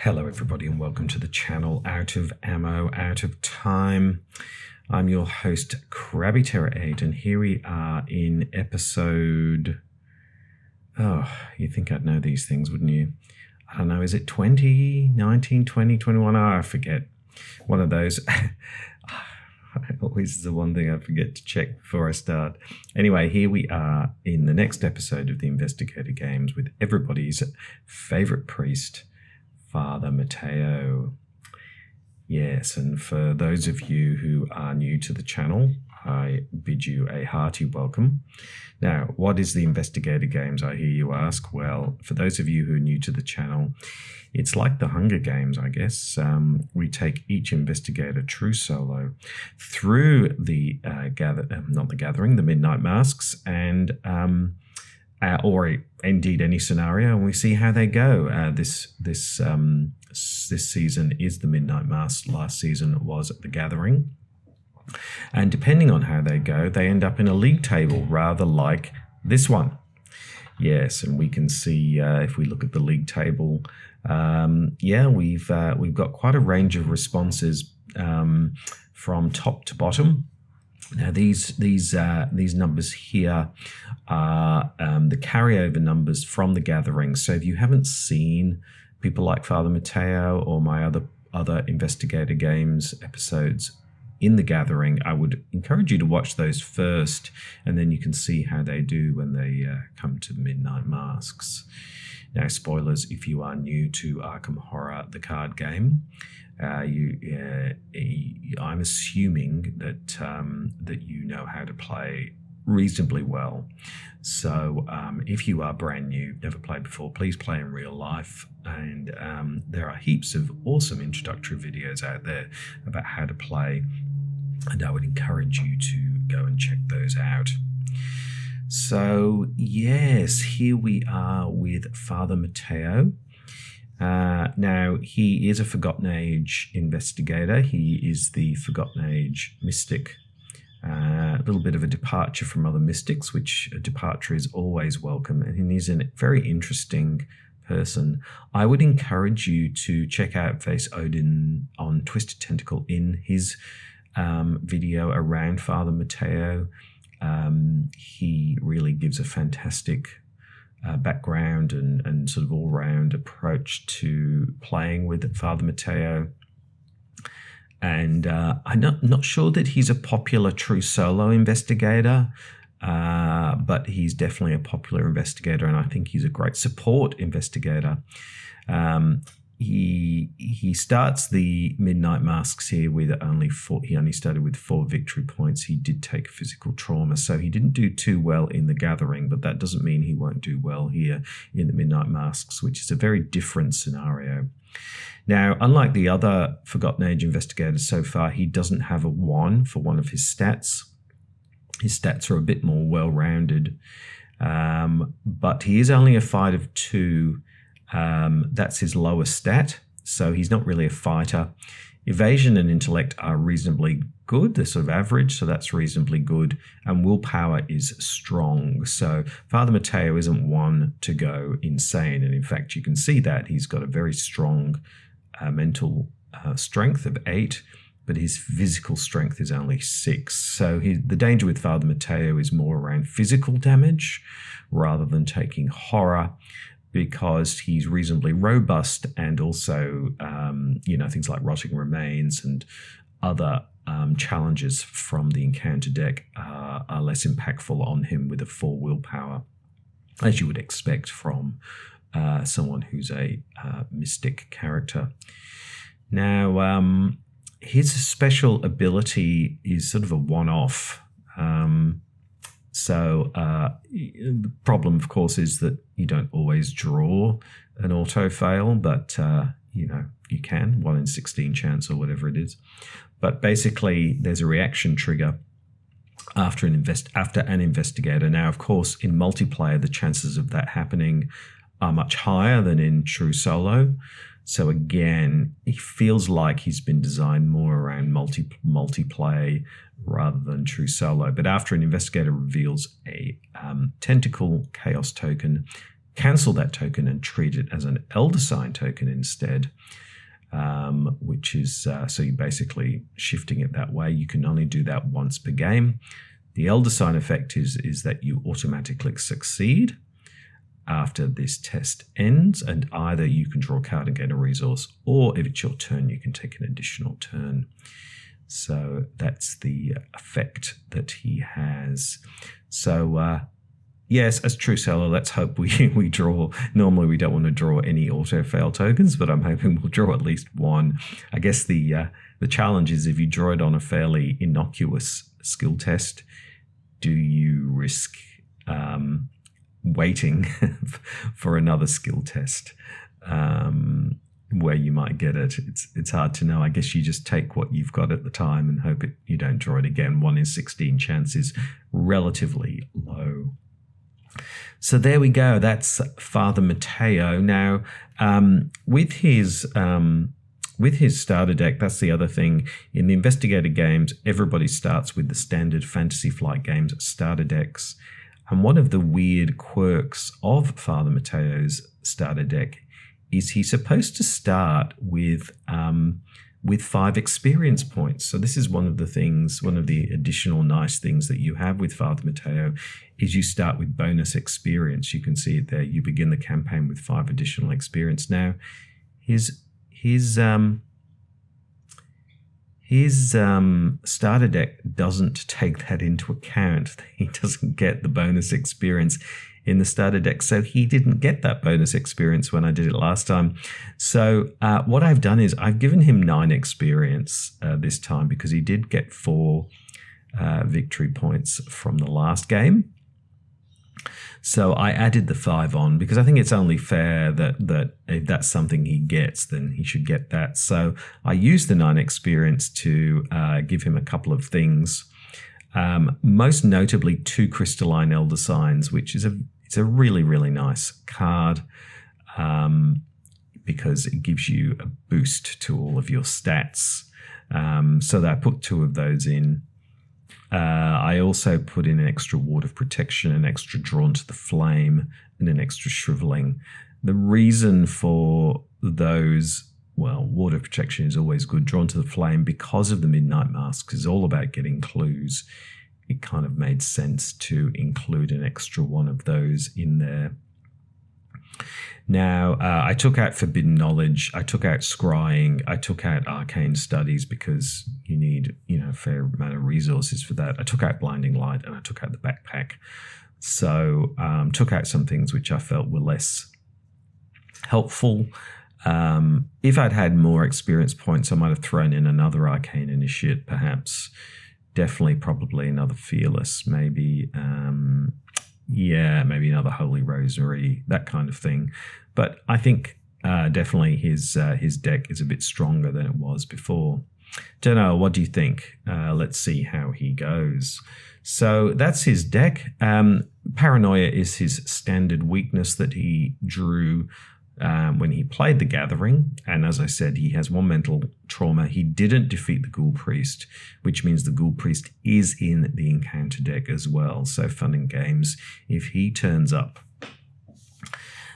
Hello everybody and welcome to the channel Out of Ammo, Out of Time. I'm your host Krabby Terror 8 and here we are in episode... Oh, you'd think I'd know these things, wouldn't you? I don't know, is it 20, 19, 20, 21? Oh, I forget. One of those. Always is the one thing I forget to check before I start. Anyway, here we are in the next episode of the Investigator Games with everybody's favorite priest, Father Mateo. Yes, and for those of you who are new to the channel, I bid you a hearty welcome. Now, what is the Investigator Games, I hear you ask? Well, for those of you who are new to the channel, it's like the Hunger Games, I guess. We take each investigator true solo through the the Midnight Masks, and or indeed any scenario, and we see how they go. This season is the Midnight Masks. Last season was the Gathering. And depending on how they go, they end up in a league table, rather like this one. Yes, and we can see if we look at the league table, we've got quite a range of responses from top to bottom. Now these numbers here are the carryover numbers from the Gathering. So if you haven't seen people like Father Mateo or my other Investigator Games episodes in the Gathering, I would encourage you to watch those first, and then you can see how they do when they come to the Midnight Masks. Now, spoilers if you are new to Arkham Horror, the card game. I'm assuming that you know how to play reasonably well. So if you are brand new, never played before, please play in real life. And there are heaps of awesome introductory videos out there about how to play, and I would encourage you to go and check those out. So yes, here we are with Father Mateo. Now, he is a Forgotten Age investigator. He is the Forgotten Age mystic. A little bit of a departure from other mystics, which a departure is always welcome. And he's a very interesting person. I would encourage you to check out Face Odin on Twisted Tentacle in his video around Father Mateo. He really gives a fantastic background and sort of all-round approach to playing with Father Mateo. And I'm not sure that he's a popular true solo investigator, but he's definitely a popular investigator, and I think he's a great support investigator. He starts the Midnight Masks here with only 4. He only started with 4 victory points. He did take physical trauma, so he didn't do too well in the Gathering, but that doesn't mean he won't do well here in the Midnight Masks, which is a very different scenario. Now, unlike the other Forgotten Age investigators so far, he doesn't have a 1 for one of his stats. His stats are a bit more well-rounded, but he is only a fight of 2. That's his lowest stat, so he's not really a fighter. Evasion and intellect are reasonably good. They're sort of average, so that's reasonably good. And willpower is strong. So Father Mateo isn't one to go insane. And in fact, you can see that he's got a very strong mental strength of 8, but his physical strength is only 6. So the danger with Father Mateo is more around physical damage rather than taking horror, because he's reasonably robust, and also, things like rotting remains and other challenges from the encounter deck are less impactful on him with a 4 willpower, as you would expect from someone who's a mystic character. Now, his special ability is sort of a one-off. So the problem, of course, is that you don't always draw an auto fail, but you can, 1 in 16 chance or whatever it is. But basically, there's a reaction trigger after an investigator. Now, of course, in multiplayer, the chances of that happening are much higher than in true solo. So again, he feels like he's been designed more around multiplay rather than true solo. But after an investigator reveals a tentacle chaos token, cancel that token and treat it as an elder sign token instead, which is, so you're basically shifting it that way. You can only do that once per game. The elder sign effect is that you automatically succeed after this test ends, and either you can draw a card and gain a resource, or if it's your turn, you can take an additional turn. So that's the effect that he has. So yes, as true seller, let's hope we draw. Normally we don't want to draw any auto fail tokens, but I'm hoping we'll draw at least one. I guess the challenge is if you draw it on a fairly innocuous skill test, do you risk waiting for another skill test where you might get it? It's hard to know. I guess you just take what you've got at the time and hope you don't draw it again. 1 in 16 chance is relatively low. So there we go. That's Father Mateo. Now, with his starter deck, that's the other thing. In the Investigator Games, everybody starts with the standard Fantasy Flight Games starter decks. And one of the weird quirks of Father Mateo's starter deck is he's supposed to start with 5 experience points. So this is one of the additional nice things that you have with Father Mateo is you start with bonus experience. You can see it there. You begin the campaign with 5 additional experience. Now, his starter deck doesn't take that into account. He doesn't get the bonus experience in the starter deck. So he didn't get that bonus experience when I did it last time. So what I've done is I've given him 9 experience this time because he did get 4 victory points from the last game. So I added the 5 on because I think it's only fair that if that's something he gets, then he should get that. So I used the 9 experience to give him a couple of things. Most notably 2 crystalline elder signs, which is it's a really, really nice card because it gives you a boost to all of your stats. So I put 2 of those in. I also put in an extra ward of protection, an extra drawn to the flame, and an extra shriveling. The reason for those, well, ward of protection is always good. Drawn to the flame, because of the Midnight Masks, is all about getting clues. It kind of made sense to include an extra one of those in there. Now, I took out Forbidden Knowledge, I took out Scrying, I took out Arcane Studies because you need, a fair amount of resources for that. I took out Blinding Light and I took out the backpack. So took out some things which I felt were less helpful. If I'd had more experience points, I might have thrown in another Arcane Initiate, perhaps. Definitely, probably another Fearless, maybe. Maybe another Holy Rosary, that kind of thing. But I think definitely his deck is a bit stronger than it was before. Don't know, what do you think? Let's see how he goes. So that's his deck. Paranoia is his standard weakness that he drew when he played the Gathering. And as I said, he has 1 mental trauma. He didn't defeat the Ghoul Priest, which means the Ghoul Priest is in the encounter deck as well. So fun and games if he turns up.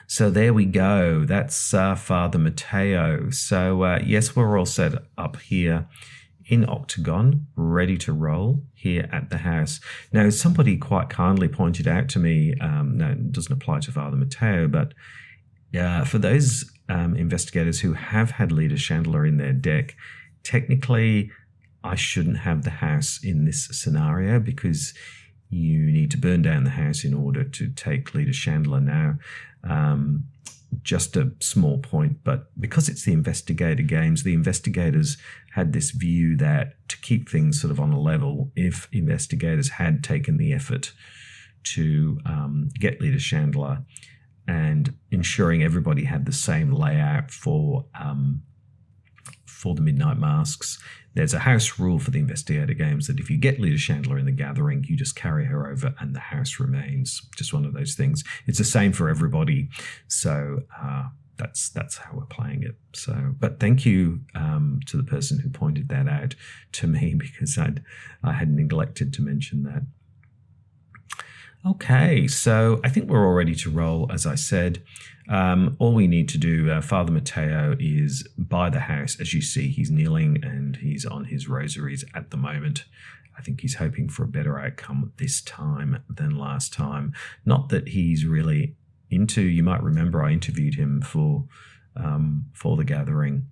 So there we go. That's Father Mateo. So yes, we're all set up here in Octagon, ready to roll here at the house. Now, somebody quite kindly pointed out to me, no, it doesn't apply to Father Mateo, but for those investigators who have had Leader Chandler in their deck, technically I shouldn't have the house in this scenario because you need to burn down the house in order to take Leader Chandler now. Just a small point, but because it's the Investigator Games, the investigators had this view that to keep things sort of on a level, if investigators had taken the effort to get Leader Chandler and ensuring everybody had the same layout for the Midnight Masks, there's a house rule for the Investigator Games that if you get Leader Chandler in the Gathering, you just carry her over and the house remains. Just one of those things. It's the same for everybody. So that's how we're playing it. So, but thank you to the person who pointed that out to me because I had neglected to mention that. Okay, so I think we're all ready to roll, as I said. All we need to do, Father Mateo is by the house. As you see, he's kneeling and he's on his rosaries at the moment. I think he's hoping for a better outcome this time than last time. Not that he's really into, you might remember I interviewed him for the gathering,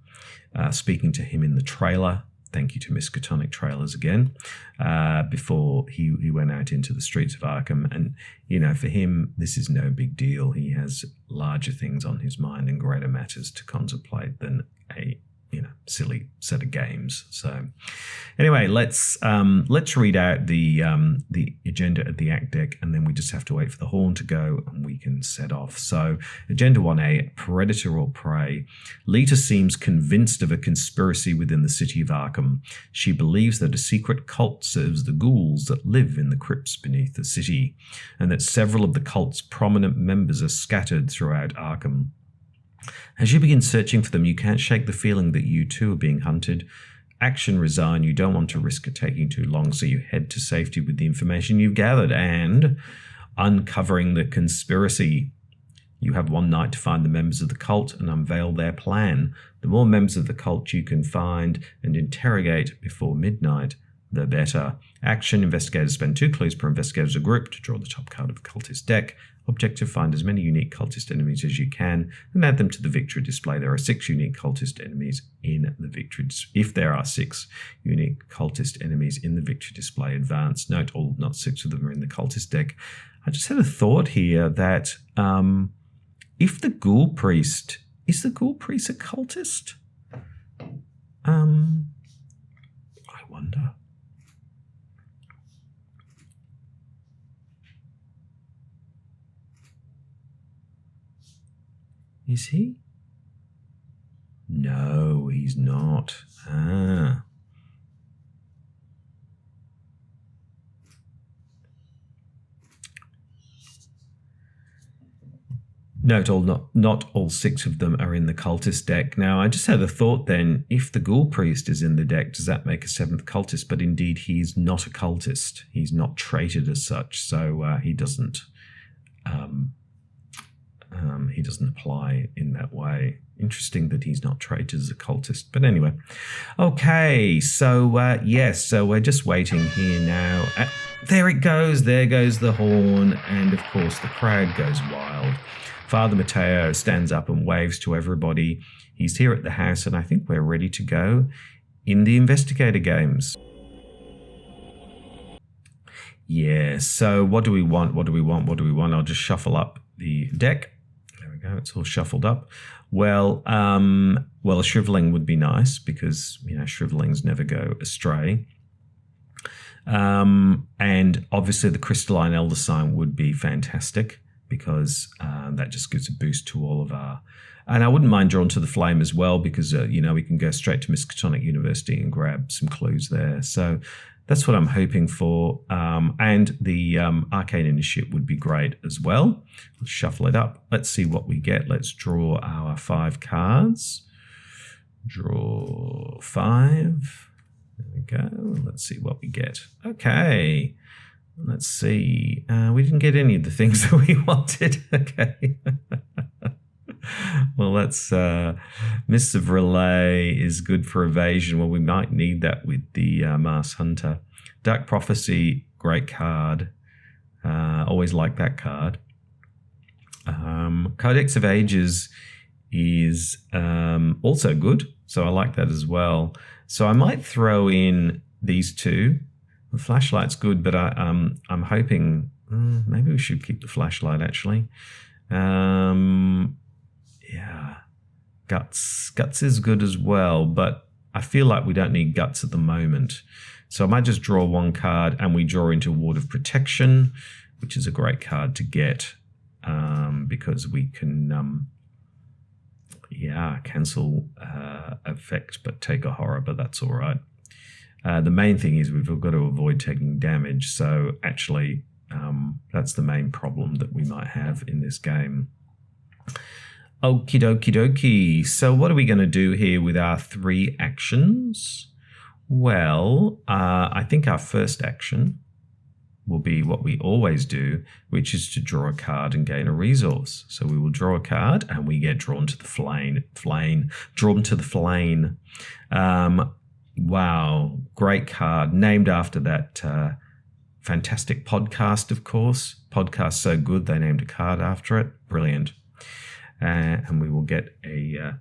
speaking to him in the trailer. Thank you to Miskatonic Trailers again, before he went out into the streets of Arkham. And, you know, for him, this is no big deal. He has larger things on his mind and greater matters to contemplate than a, silly set of games. So anyway, let's read out the agenda at the act deck, and then we just have to wait for the horn to go and we can set off. So agenda 1A, predator or prey. Lita seems convinced of a conspiracy within the city of Arkham. She believes that a secret cult serves the ghouls that live in the crypts beneath the city, and that several of the cult's prominent members are scattered throughout Arkham. As you begin searching for them, you can't shake the feeling that you too are being hunted. Action resign, you don't want to risk it taking too long, so you head to safety with the information you've gathered and uncovering the conspiracy. You have one night to find the members of the cult and unveil their plan. The more members of the cult you can find and interrogate before midnight, the better. Action, investigators spend 2 clues per investigator as a group to draw the top card of the cultist deck. Objective, find as many unique cultist enemies as you can and add them to the victory display. There are 6 unique cultist enemies in the victory. If there are 6 unique cultist enemies in the victory display, advance. Note, not 6 of them are in the cultist deck. I just had a thought here that if the Ghoul Priest, is the Ghoul Priest a cultist? I wonder. Is he? No, he's not. Note, not all 6 of them are in the cultist deck. Now, I just had a thought then, if the Ghoul Priest is in the deck, does that make a 7th cultist? But indeed, he's not a cultist. He's not traded as such, so he doesn't apply in that way. Interesting that he's not traded as a cultist. But anyway. Okay, so yes, so we're just waiting here now. There it goes. There goes the horn. And of course, the crowd goes wild. Father Mateo stands up and waves to everybody. He's here at the house, and I think we're ready to go in the Investigator Games. Yeah, so what do we want? I'll just shuffle up the deck. There we go, it's all shuffled up. Well, a shriveling would be nice because, shrivelings never go astray. And obviously the crystalline elder sign would be fantastic because that just gives a boost to all of our... And I wouldn't mind Drawn to the Flame as well because, we can go straight to Miskatonic University and grab some clues there. So that's what I'm hoping for. And the Arcane Initiate would be great as well. Let's shuffle it up. Let's see what we get. Let's draw our 5 cards. Draw 5. There we go. Let's see what we get. Okay. Let's see. We didn't get any of the things that we wanted. Okay. Well, that's Mists of Relay is good for evasion. Well, we might need that with the Mars Hunter. Dark Prophecy, great card. Always like that card. Codex of Ages is also good, so I like that as well. So I might throw in these 2. The flashlight's good, but I'm hoping maybe we should keep the flashlight actually. Yeah, guts is good as well, but I feel like we don't need guts at the moment. So I might just draw 1 card and we draw into Ward of Protection, which is a great card to get because we can, cancel effect but take a horror, but that's all right. The main thing is we've got to avoid taking damage. So actually, that's the main problem that we might have in this game. Okie dokie dokie. So what are we going to do here with our 3 actions? Well, I think our first action will be what we always do, which is to draw a card and gain a resource. So we will draw a card and we get drawn to the drawn to the flame. Wow, great card, named after that fantastic podcast, of course. Podcast so good they named a card after it. Brilliant. And we will get a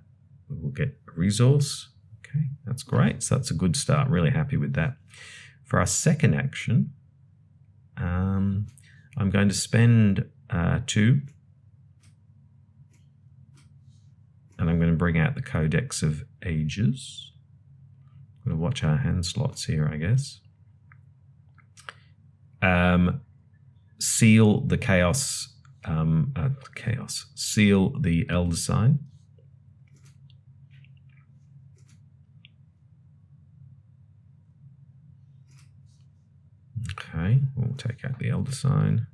resource. Okay, that's great. So that's a good start. Really happy with that. For our second action, I'm going to spend 2, and I'm going to bring out the Codex of Ages. I'm going to watch our hand slots here, I guess. Seal the seal the Elder Sign. Okay, we'll take out the Elder Sign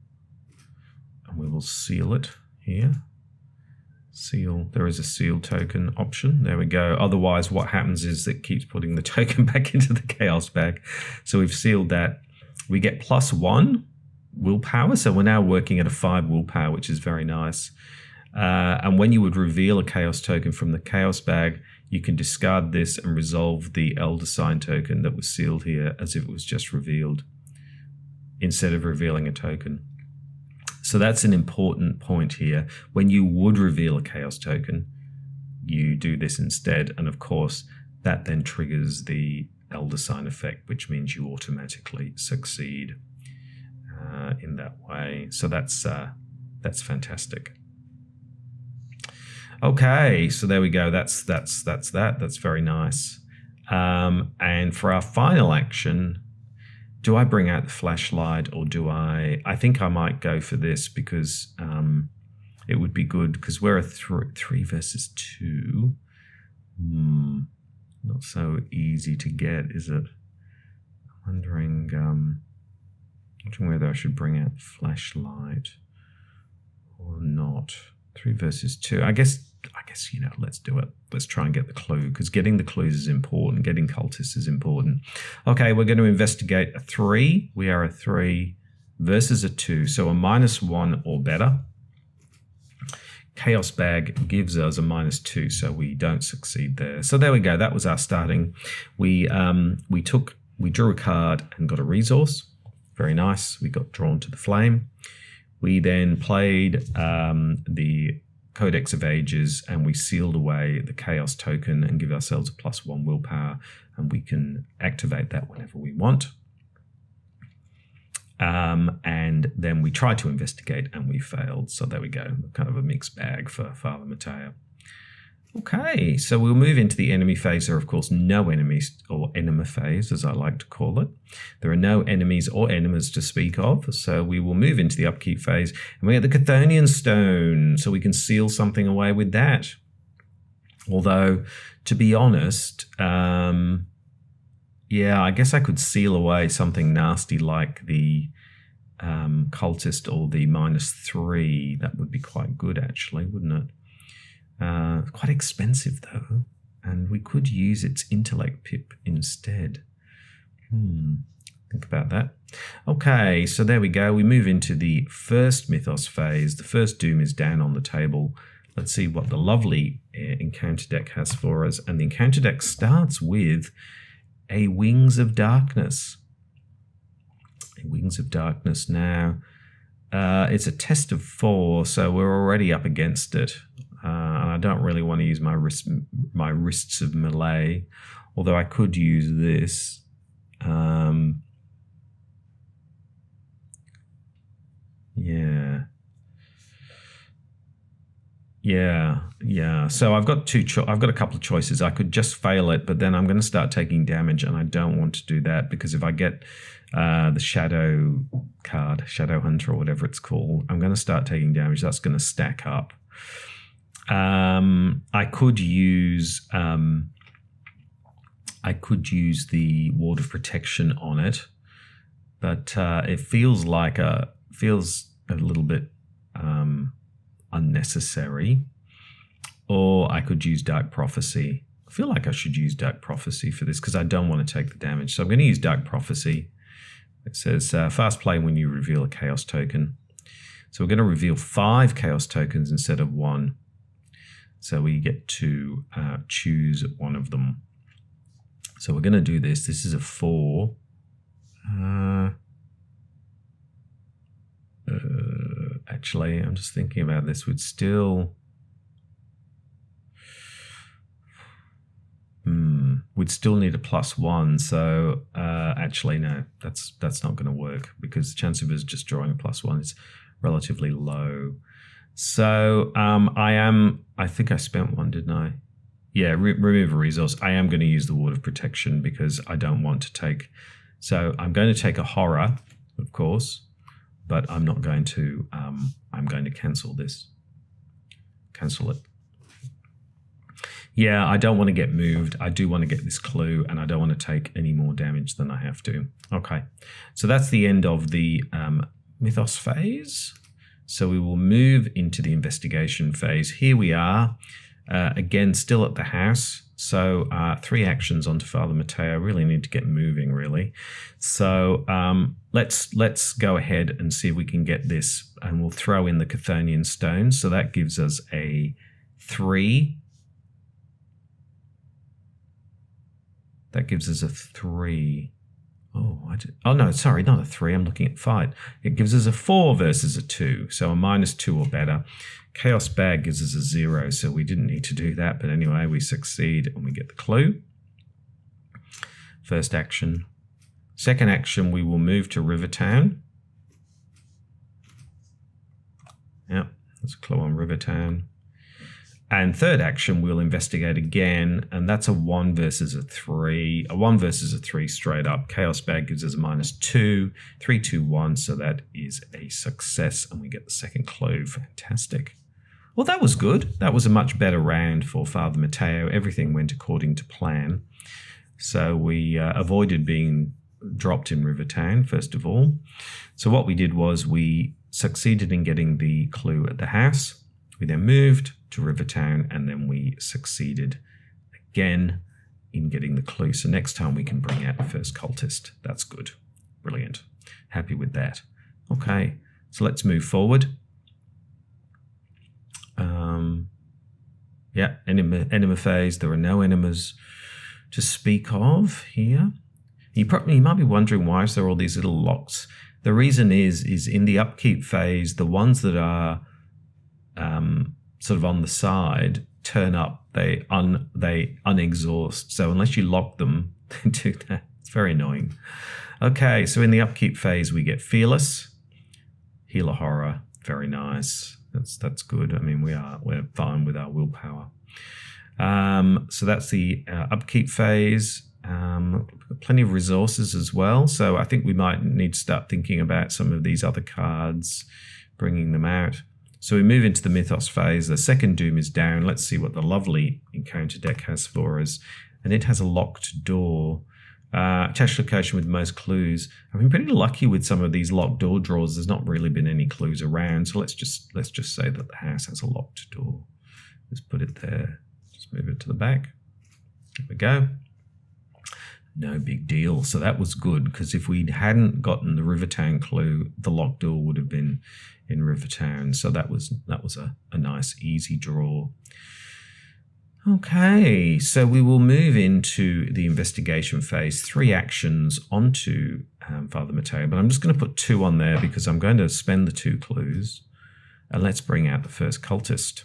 and we will seal it here. Seal, there is a seal token option. There we go. Otherwise, what happens is it keeps putting the token back into the chaos bag. So we've sealed that. We get +1 willpower. So we're now working at a 5 willpower, which is very nice. And when you would reveal a chaos token from the chaos bag, you can discard this and resolve the Elder Sign token that was sealed here as if it was just revealed, instead of revealing a token. So that's an important point here. When you would reveal a chaos token, you do this instead. And of course, that then triggers the Elder Sign effect, which means you automatically succeed in that way. So that's fantastic. Okay, so there we go. That's that. That's very nice. And for our final action, do I bring out the flashlight or do I think I might go for this because it would be good because we're a 3 versus 2. Not so easy to get, is it? I'm wondering whether I should bring out the flashlight or not. 3 versus 2. I guess, let's do it. Let's try and get the clue, because getting the clues is important. Getting cultists is important. Okay, we're going to investigate a 3. We are a 3 versus a 2, so a -1 or better. Chaos bag gives us a -2, so we don't succeed there. So there we go. That was our starting. We drew a card and got a resource. Very nice. We got drawn to the flame. We then played the Codex of Ages and we sealed away the Chaos token and give ourselves a +1 willpower, and we can activate that whenever we want. And then we tried to investigate and we failed. So there we go. Kind of a mixed bag for Father Mateo. Okay, so we'll move into the enemy phase. There are, of course, no enemies, or enema phase, as I like to call it. There are no enemies or enemas to speak of. So we will move into the upkeep phase. And we get the Chthonian Stone, so we can seal something away with that. Although, to be honest, yeah, I guess I could seal away something nasty like the cultist or the -3. That would be quite good, actually, wouldn't it? Quite expensive, though, and we could use its intellect pip instead. Think about that. Okay, so there we go. We move into the first Mythos phase. The first Doom is down on the table. Let's see what the lovely encounter deck has for us. And the encounter deck starts with a Wings of Darkness. A Wings of Darkness now. It's a test of 4, so we're already up against it. And I don't really want to use my wrists of melee, although I could use this. Yeah. So I've got a couple of choices. I could just fail it, but then I'm going to start taking damage, and I don't want to do that because if I get the Shadow card, Shadow Hunter or whatever it's called, I'm going to start taking damage. That's going to stack up. I could use the Ward of Protection on it, but it feels a little bit unnecessary. Or I could use Dark Prophecy. I feel like I should use Dark Prophecy for this because I don't want to take the damage. So I'm going to use Dark Prophecy. It says fast play when you reveal a chaos token. So we're going to reveal 5 chaos tokens instead of 1. So we get to choose one of them. So we're going to do this. This is a 4. Actually, I'm just thinking about this. We'd still... we'd still need a +1. So actually, no, that's not going to work because the chance of us just drawing a +1 is relatively low. So I think I spent one, didn't I? Yeah, remove a resource. I am going to use the Ward of Protection because I don't want to take... So I'm going to take a horror, of course, but I'm not going to... I'm going to cancel this. Cancel it. Yeah, I don't want to get moved. I do want to get this clue, and I don't want to take any more damage than I have to. Okay, so that's the end of the Mythos phase. So we will move into the investigation phase. Here we are, again, still at the house. So 3 actions onto Father Mateo. Really need to get moving, really. So let's go ahead and see if we can get this, and we'll throw in the Chthonian Stone. So that gives us a 3. That gives us a 3. Oh, no, sorry, not a 3. I'm looking at 5. It gives us a 4 versus a 2, so a -2 or better. Chaos Bag gives us a 0, so we didn't need to do that. But anyway, we succeed and we get the clue. First action. Second action, we will move to Rivertown. Yep, there's a clue on Rivertown. And third action, we'll investigate again, and that's a 1 versus a 3. A 1 versus a 3 straight up. Chaos Bag gives us a -2, 3, 2, 1, so that is a success, and we get the second clue. Fantastic. Well, that was good. That was a much better round for Father Mateo. Everything went according to plan. So we avoided being dropped in Rivertown, first of all. So what we did was we succeeded in getting the clue at the house. We then moved to Rivertown, and then we succeeded again in getting the clue. So next time we can bring out the first cultist. That's good. Brilliant. Happy with that. Okay, so let's move forward. Yeah, enema phase. There are no enemas to speak of here. You might be wondering, why is there all these little locks? The reason is in the upkeep phase, the ones that are sort of on the side turn up, they unexhaust. So unless you lock them, they do that. It's very annoying. Okay, so in the upkeep phase, we get Fearless, Healer Horror, very nice. That's good. I mean, we're fine with our willpower. So that's the upkeep phase. Plenty of resources as well. So I think we might need to start thinking about some of these other cards, bringing them out. So we move into the Mythos phase. The second Doom is down. Let's see what the lovely encounter deck has for us. And it has a locked door. Attached location with most clues. I've been pretty lucky with some of these locked door draws. There's not really been any clues around. So let's just say that the house has a locked door. Let's put it there. Just move it to the back. There we go. No big deal. So that was good, because if we hadn't gotten the Rivertown clue, the locked door would have been in Rivertown. So that was a nice easy draw. Okay, so we will move into the investigation phase. 3 actions onto Father Mateo, but I'm just going to put 2 on there because I'm going to spend the 2 clues. And let's bring out the first cultist.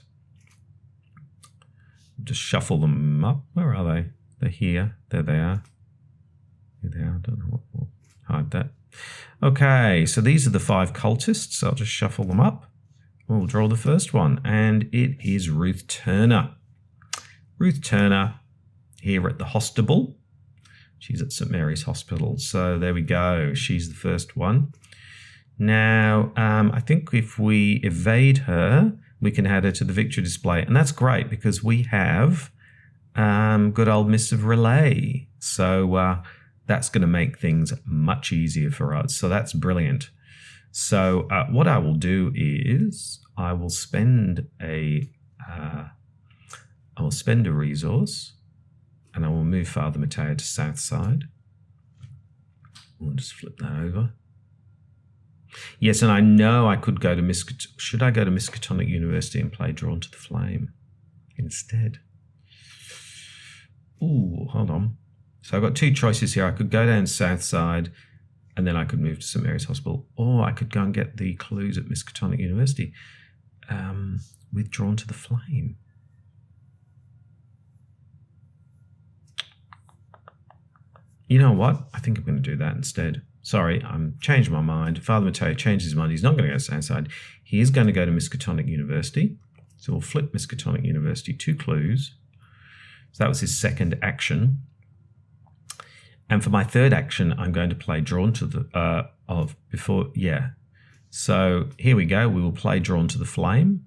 Just shuffle them up. Where are they? They're here. There they are. Here they are. I don't know what will hide that. Okay, so these are the 5 cultists. I'll just shuffle them up. We'll draw the first one, and it is Ruth Turner. Ruth Turner here at the Hostable. She's at St Mary's Hospital. So there we go. She's the first one. Now, I think if we evade her, we can add her to the victory display. And that's great because we have good old Missive Relay. So that's going to make things much easier for us. So that's brilliant. So what I will do is I will spend a resource, and I will move Father Mateo to south side. We'll just flip that over. Yes, and I know I could go to should I go to Miskatonic University and play Drawn to the Flame instead? Ooh, hold on. So I've got two choices here. I could go down South Side, and then I could move to St Mary's Hospital, or I could go and get the clues at Miskatonic University with Drawn to the Flame. You know what? I think I'm going to do that instead. Sorry, I'm changed my mind. Father Mateo changed his mind. He's not going to go to Southside. He is going to go to Miskatonic University. So we'll flip Miskatonic University, 2 clues. So that was his second action. And for my third action, I'm going to play Drawn to the So here we go. We will play Drawn to the Flame.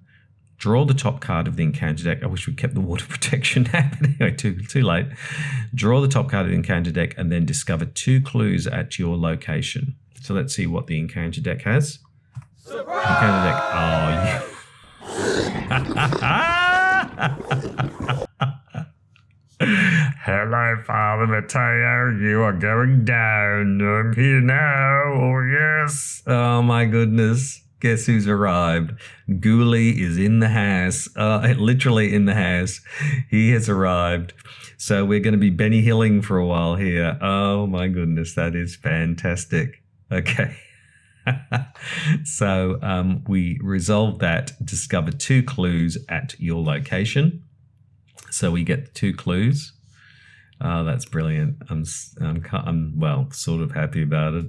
Draw the top card of the encounter deck. I wish we kept the water protection now, but anyway, too late. Draw the top card of the encounter deck and then discover 2 clues at your location. So let's see what the encounter deck has. Surprise! Encounter deck. Hello, Father Mateo. You are going down. I'm here now. Oh, yes. Oh, my goodness. Guess who's arrived? Ghoulie is in the house, literally in the house. He has arrived. So we're going to be Benny Hilling for a while here. Oh my goodness, that is fantastic. Okay. So we resolved that, discover 2 clues at your location. So we get the 2 clues. Oh, that's brilliant. I'm well, sort of happy about it.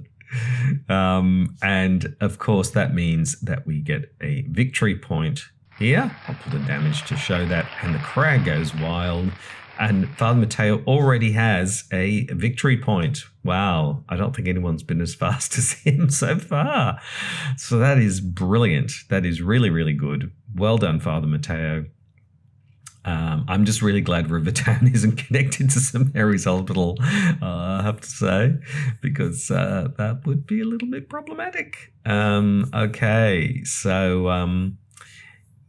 And of course that means that we get a victory point here. I'll put the damage to show that, and the crowd goes wild, and Father Mateo already has a victory point. Wow, I don't think anyone's been as fast as him so far. So that is brilliant. That is really, really good. Well done, Father Mateo. I'm just really glad Rivertown isn't connected to St Mary's Hospital, I have to say, because that would be a little bit problematic. Okay, so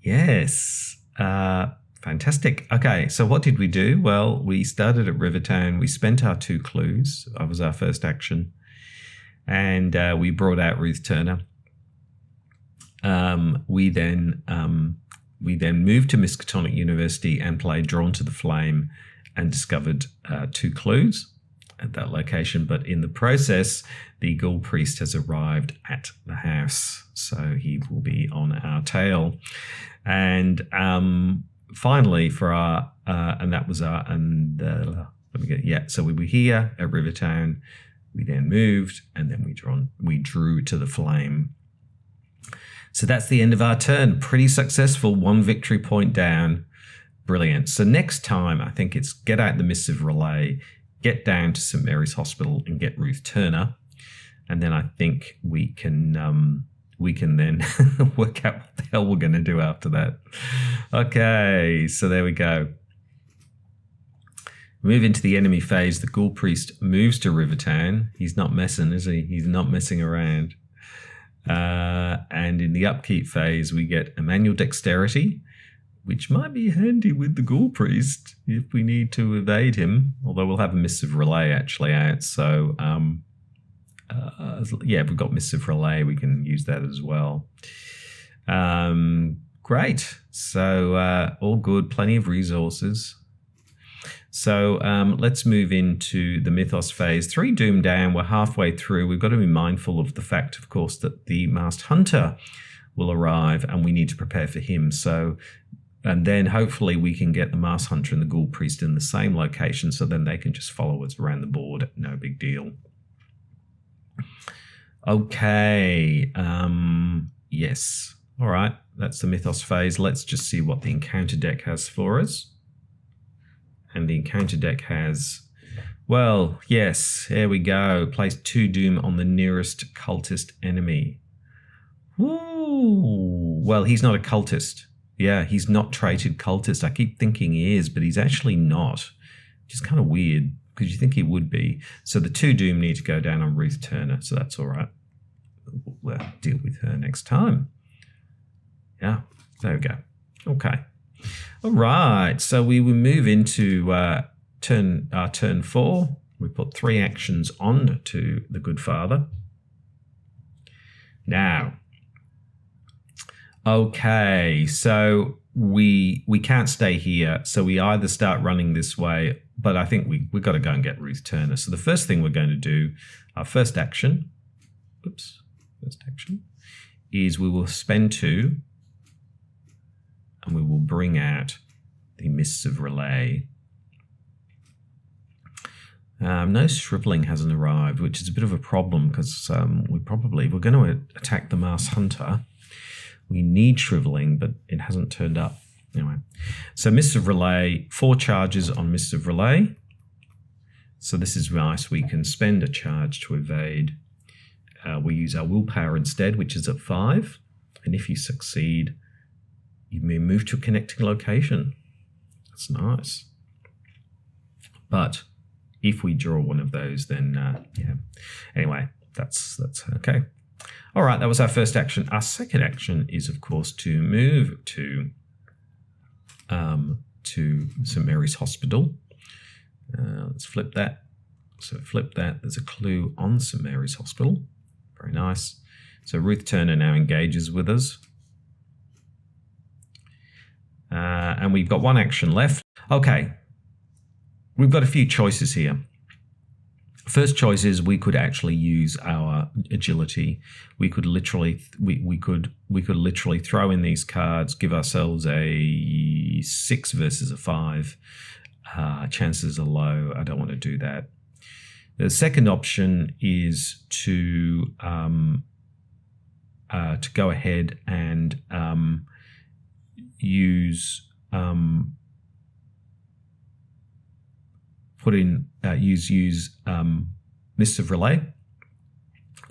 yes, fantastic. Okay, so what did we do? Well, we started at Rivertown. We spent our 2 clues. That was our first action. And we brought out Ruth Turner. We then moved to Miskatonic University and played Drawn to the Flame and discovered 2 clues at that location. But in the process, the Ghoul Priest has arrived at the house. So he will be on our tail. And finally, for our, and that was our, so we were here at Rivertown. We then moved, and then we drew to the Flame. So that's the end of our turn. Pretty successful. 1 victory point down. Brilliant. So next time, I think it's get out the Missive Relay, get down to St Mary's Hospital and get Ruth Turner. And then I think we can then work out what the hell we're going to do after that. Okay, so there we go. Move into the enemy phase. The Ghoul Priest moves to Rivertown. He's not messing, is he? He's not messing around. And in the upkeep phase, we get a manual dexterity, which might be handy with the Ghoul Priest if we need to evade him, although we'll have a Missive Relay actually out. So, if we've got Missive Relay, we can use that as well. Great. So, all good, plenty of resources. So let's move into the Mythos phase. 3 Doom down. We're halfway through. We've got to be mindful of the fact, of course, that the Masked Hunter will arrive and we need to prepare for him. So, and then hopefully we can get the Masked Hunter and the Ghoul Priest in the same location, so then they can just follow us around the board. No big deal. Okay. Yes. All right. That's the Mythos phase. Let's just see what the encounter deck has for us. And the encounter deck has, well, yes, here we go. Place 2 Doom on the nearest cultist enemy. Ooh, well, he's not a cultist. Yeah, he's not traded cultist. I keep thinking he is, but he's actually not. Which is kind of weird, because you think he would be. So the 2 Doom need to go down on Ruth Turner, so that's all right. We'll deal with her next time. Yeah, there we go. Okay. All right, so we will move into turn 4. We put 3 actions on to the good father. Now, okay, so we can't stay here. So we either start running this way, but I think we've got to go and get Ruth Turner. So the first thing we're going to do, our first action, is we will spend 2 and we will bring out the Mists of Relay. No shriveling hasn't arrived, which is a bit of a problem because if we're going to attack the Mars Hunter, we need shriveling, but it hasn't turned up. Anyway, so Mists of Relay, 4 charges on Mists of Relay. So this is nice. We can spend a charge to evade. We use our willpower instead, which is at 5. And if you succeed, you may move to a connecting location. That's nice. But if we draw one of those, then yeah. Anyway, that's okay. All right, that was our first action. Our second action is, of course, to move to St. Mary's Hospital. Let's flip that. So flip that. There's a clue on St. Mary's Hospital. Very nice. So Ruth Turner now engages with us. And we've got 1 action left. Okay. We've got a few choices here. First choice is we could actually use our agility. We could literally literally throw in these cards, give ourselves a 6 versus a 5. Chances are low. I don't want to do that. The second option is to go ahead and use Mists of Relay.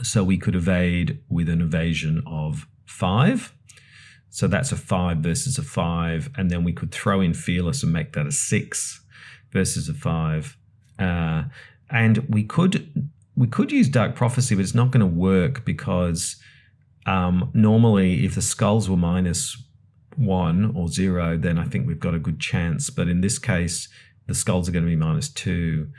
So we could evade with an evasion of 5. So that's a 5 versus a 5. And then we could throw in Fearless and make that a 6 versus a 5. And we could use Dark Prophecy, but it's not going to work because normally if the skulls were -1 or 0, then I think we've got a good chance. But in this case, the skulls are going to be -2.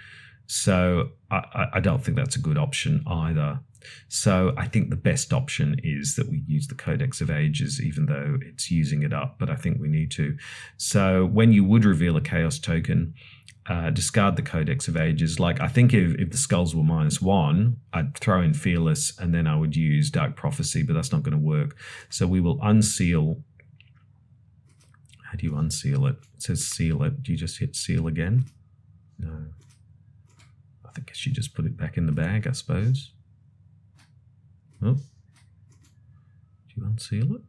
So I don't think that's a good option either. So I think the best option is that we use the Codex of Ages, even though it's using it up, but I think we need to. So when you would reveal a Chaos token, discard the Codex of Ages. Like I think if the skulls were -1, I'd throw in Fearless and then I would use Dark Prophecy, but that's not going to work. So we will unseal. How do you unseal it? It says seal it. Do you just hit seal again? No. I think you just put it back in the bag, I suppose. Oh. Do you unseal it?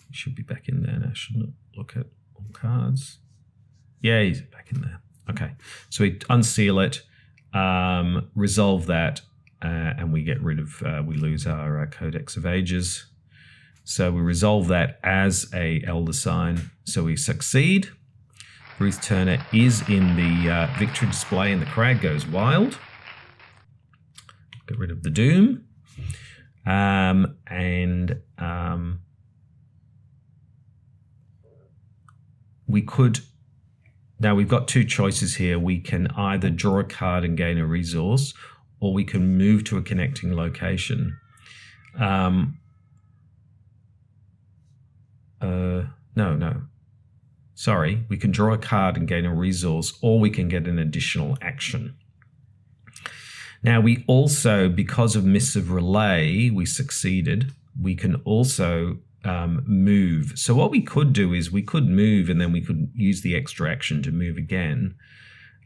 It should be back in there now, shouldn't it? Look at all cards. Yeah, he's back in there. Okay. So we unseal it, resolve that, and we get rid of, we lose our Codex of Ages. So we resolve that as a Elder Sign. So we succeed. Ruth Turner is in the victory display and the crowd goes wild. Get rid of the Doom. We could, now we've got 2 choices here. We can either draw a card and gain a resource, or we can move to a connecting location. No. Sorry, we can draw a card and gain a resource, or we can get an additional action. Now we also, because of Mists of Relay, we succeeded. We can also move. So what we could do is we could move and then we could use the extra action to move again.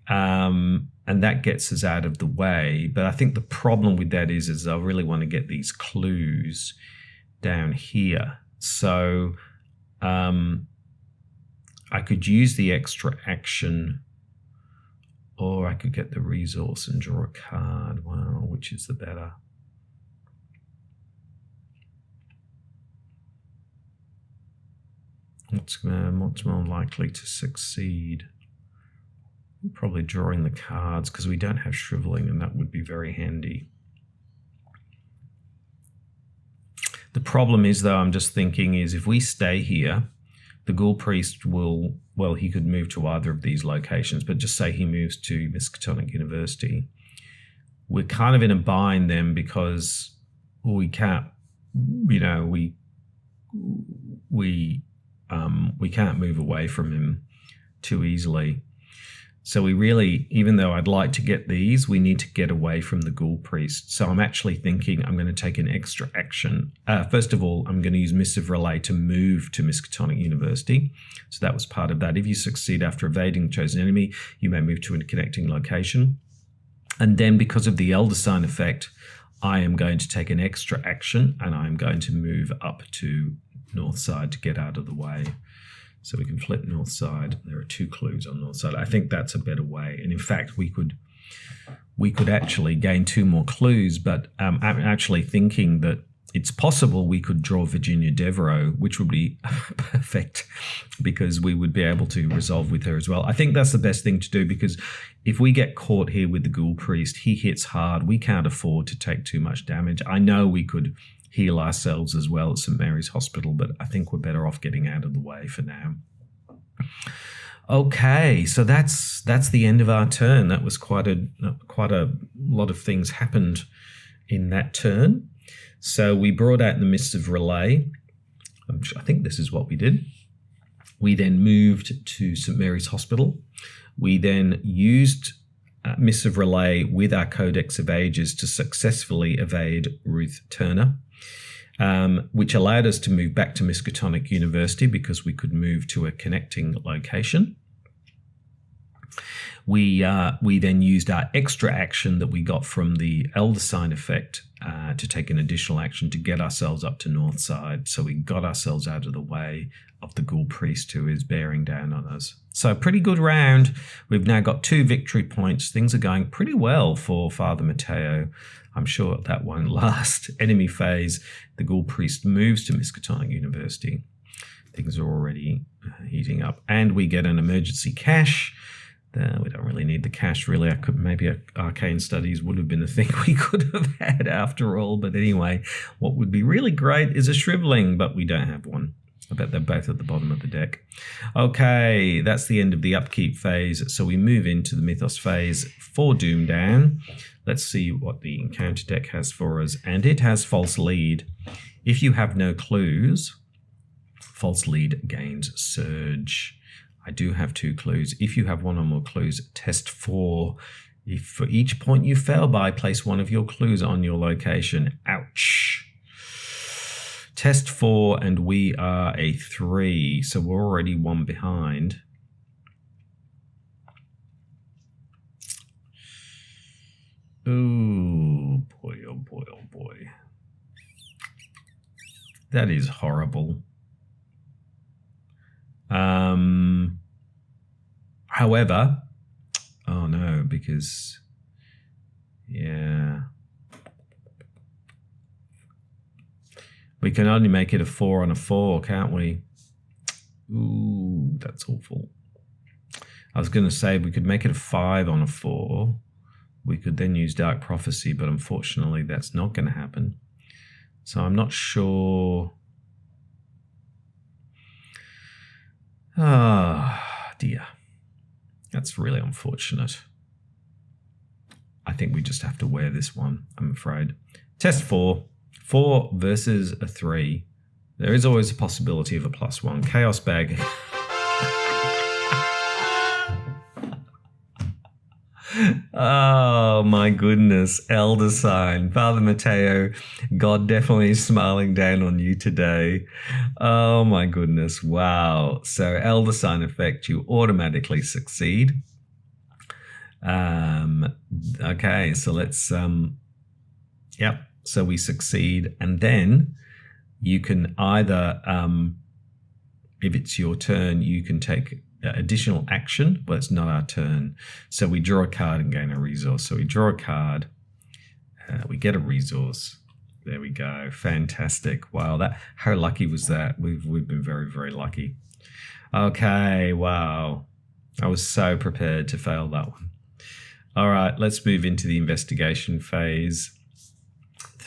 And that gets us out of the way. But I think the problem with that is I really want to get these clues down here. So I could use the extra action, or I could get the resource and draw a card. Well, which is the better? What's more likely to succeed? Probably drawing the cards, because we don't have shriveling, and that would be very handy. The problem is, though, I'm just thinking is if we stay here, the Ghoul Priest will, well, he could move to either of these locations, but just say he moves to Miskatonic University. We're kind of in a bind then because we can't, you know, we can't move away from him too easily. So we really, even though I'd like to get these, we need to get away from the Ghoul Priest. So I'm actually thinking I'm going to take an extra action. First of all, I'm going to use Missive Relay to move to Miskatonic University. So that was part of that. If you succeed after evading the chosen enemy, you may move to a connecting location. And then because of the Elder Sign effect, I am going to take an extra action and I'm going to move up to north side to get out of the way. So we can flip north side. There are 2 clues on north side. I think that's a better way. And in fact, we could actually gain 2 more clues, but I'm actually thinking that it's possible we could draw Virginia Devereaux, which would be perfect because we would be able to resolve with her as well. I think that's the best thing to do because if we get caught here with the Ghoul Priest, he hits hard. We can't afford to take too much damage. I know we could heal ourselves as well at St. Mary's Hospital, but I think we're better off getting out of the way for now. Okay, so that's the end of our turn. That was quite a lot of things happened in that turn. So we brought out the Missive Relay. I think this is what we did. We then moved to St. Mary's Hospital. We then used Missive Relay with our Codex of Ages to successfully evade Ruth Turner, which allowed us to move back to Miskatonic University because we could move to a connecting location. We then used our extra action that we got from the Elder Sign effect to take an additional action to get ourselves up to north side. So we got ourselves out of the way of the Ghoul Priest who is bearing down on us. So pretty good round. We've now got 2 victory points. Things are going pretty well for Father Mateo. I'm sure that won't last. Enemy phase, the Ghoul Priest moves to Miskatonic University. Things are already heating up. And we get an emergency cache. We don't really need the cache, really. Maybe Arcane Studies would have been a thing we could have had after all. But anyway, what would be really great is a Shriveling, but we don't have one. I bet they're both at the bottom of the deck. Okay, that's the end of the Upkeep phase. So we move into the Mythos phase for Doom Down. Let's see what the encounter deck has for us. And it has False Lead. If you have no clues, False Lead gains Surge. I do have 2 clues. If you have 1 or more clues, test 4. If for each point you fail by, place 1 of your clues on your location. Ouch. Test 4, and we are a 3, so we're already 1 behind. Oh boy, oh boy, oh boy. That is horrible. However, oh no, because, yeah. We can only make it a 4 on a 4, can't we? Ooh, that's awful. I was going to say we could make it a 5 on a 4. We could then use Dark Prophecy, but unfortunately that's not going to happen. So I'm not sure. Ah, dear. That's really unfortunate. I think we just have to wear this one, I'm afraid. Test 4. 4 versus a 3. There is always a possibility of a +1. Chaos Bag. Oh my goodness. Elder Sign. Father Mateo, God definitely is smiling down on you today. Oh my goodness. Wow. So Elder Sign effect, you automatically succeed. Okay, so let's yep. So we succeed, and then you can either, if it's your turn, you can take additional action, but it's not our turn. So we draw a card and gain a resource. So we draw a card, we get a resource. There we go. Fantastic. Wow, how lucky was that? We've been very, very lucky. Okay, wow. I was so prepared to fail that one. All right, let's move into the investigation phase.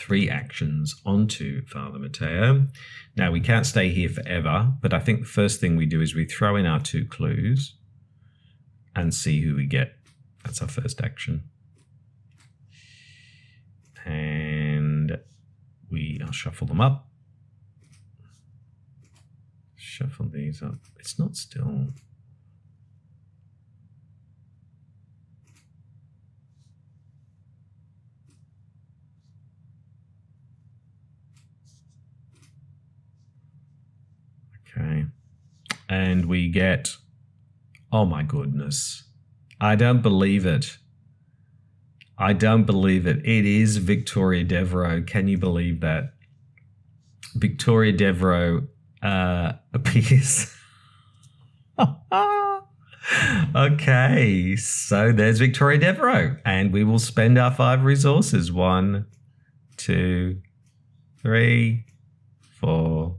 3 actions onto Father Mateo. Now, we can't stay here forever, but I think the first thing we do is we throw in our 2 clues and see who we get. That's our first action. And I'll shuffle them up. Shuffle these up. It's not still. Okay. And we get, oh my goodness. I don't believe it. I don't believe it. It is Victoria Devereaux. Can you believe that? Victoria Devereaux appears. Okay, so there's Victoria Devereaux, and we will spend our 5 resources. 1, 2, 3, 4,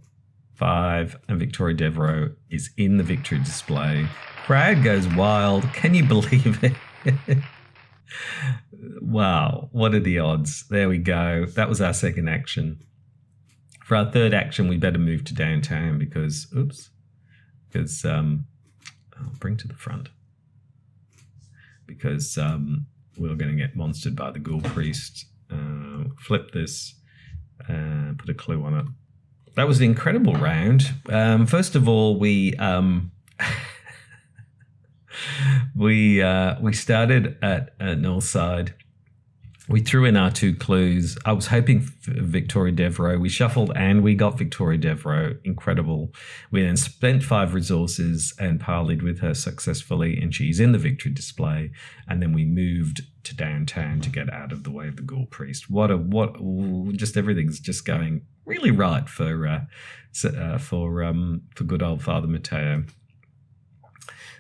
5, and Victoria Devereaux is in the victory display. Crowd goes wild. Can you believe it? Wow, what are the odds? There we go. That was our second action. For our third action, we better move to downtown because, I'll bring to the front. Because we're going to get monstered by the Ghoul Priest. Flip this, put a clue on it. That was an incredible round. First of all, we started at Northside. We threw in our 2 clues. I was hoping for Victoria Devereaux. We shuffled and we got Victoria Devereaux. Incredible. We then spent 5 resources and parleyed with her successfully, and she's in the victory display. And then we moved to downtown to get out of the way of the Ghoul Priest. Just everything's just going really right for good old Father Mateo.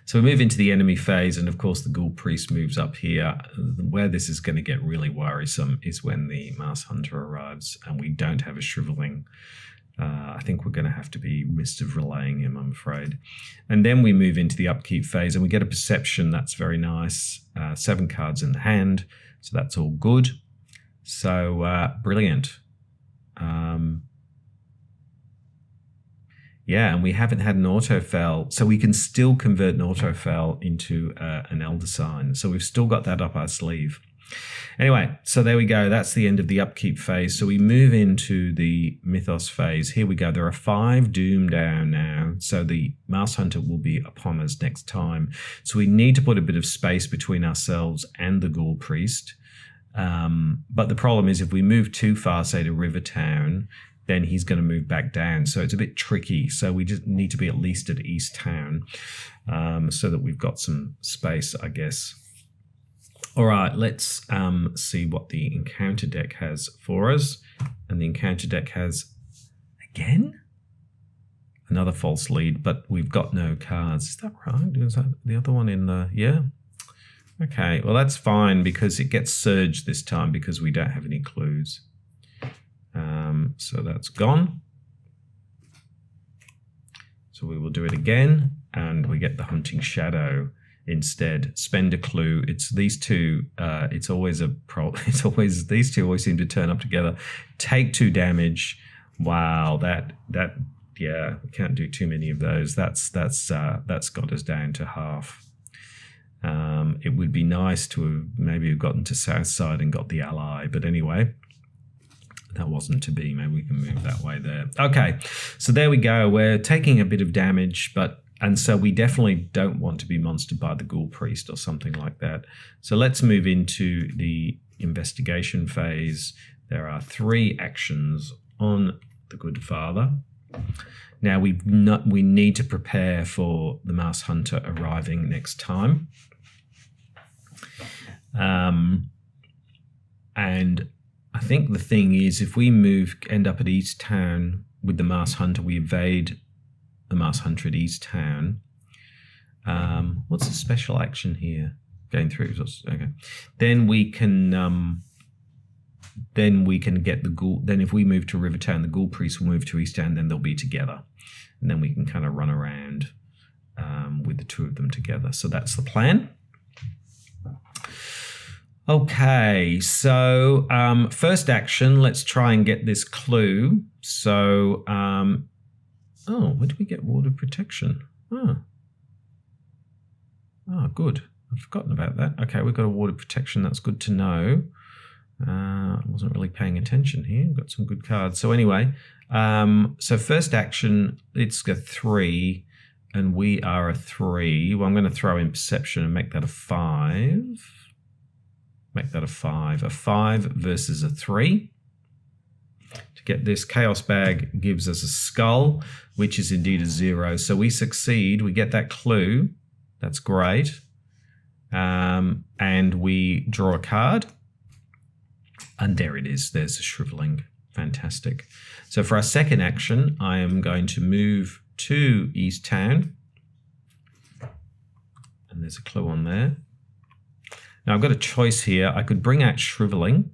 So we move into the enemy phase, and of course the Ghoul Priest moves up here. Where this is going to get really worrisome is when the Masked Hunter arrives and we don't have a shriveling. I think we're going to have to be missed of relaying him, I'm afraid. And then we move into the upkeep phase and we get a perception. That's very nice. 7 cards in the hand, so that's all good. So brilliant. Yeah, and we haven't had an autofell, so we can still convert an autofell into an Elder Sign. So we've still got that up our sleeve. Anyway, so there we go. That's the end of the upkeep phase. So we move into the Mythos phase. Here we go. There are 5 doom down now. So the Masked Hunter will be upon us next time. So we need to put a bit of space between ourselves and the Ghoul Priest. But the problem is if we move too far, say to Rivertown, then he's going to move back down. So it's a bit tricky. So we just need to be at least at East Town so that we've got some space, I guess. All right, let's see what the encounter deck has for us. And the encounter deck has, again, another false lead, but we've got no cards. Is that right? Is that the other one in the, yeah? Okay, well, that's fine because it gets surged this time because we don't have any clues. So that's gone. So we will do it again, and we get the Hunting Shadow instead. Spend a clue. It's these two. It's always these two always seem to turn up together. Take 2 damage. Wow, that yeah, we can't do too many of those. That's got us down to half. It would be nice to have maybe have gotten to Southside and got the ally, but anyway. That wasn't to be. Maybe we can move that way there. Okay, so there we go. We're taking a bit of damage, and so we definitely don't want to be monstered by the Ghoul Priest or something like that. So let's move into the investigation phase. There are 3 actions on the Good Father. Now we need to prepare for the Masked Hunter arriving next time. And I think the thing is, if we end up at East Town with the Masked Hunter, we evade the Masked Hunter at East Town. What's the special action here? Going through. Okay. Then we can get the Ghoul. Then if we move to Rivertown, the Ghoul Priest will move to East Town. Then they'll be together, and then we can kind of run around with the 2 of them together. So that's the plan. Okay, so first action, let's try and get this clue. So, oh, where do we get water protection? Oh, good. I've forgotten about that. Okay, we've got a water protection. That's good to know. I wasn't really paying attention here. We've got some good cards. So anyway, so first action, it's a 3, and we are a 3. Well, I'm going to throw in perception and make that a 5. Make that a 5. A 5 versus a 3. To get this, Chaos Bag gives us a skull, which is indeed a 0. So we succeed. We get that clue. That's great. And we draw a card. And there it is. There's a shriveling. Fantastic. So for our second action, I am going to move to East Town. And there's a clue on there. Now I've got a choice here. I could bring out shriveling.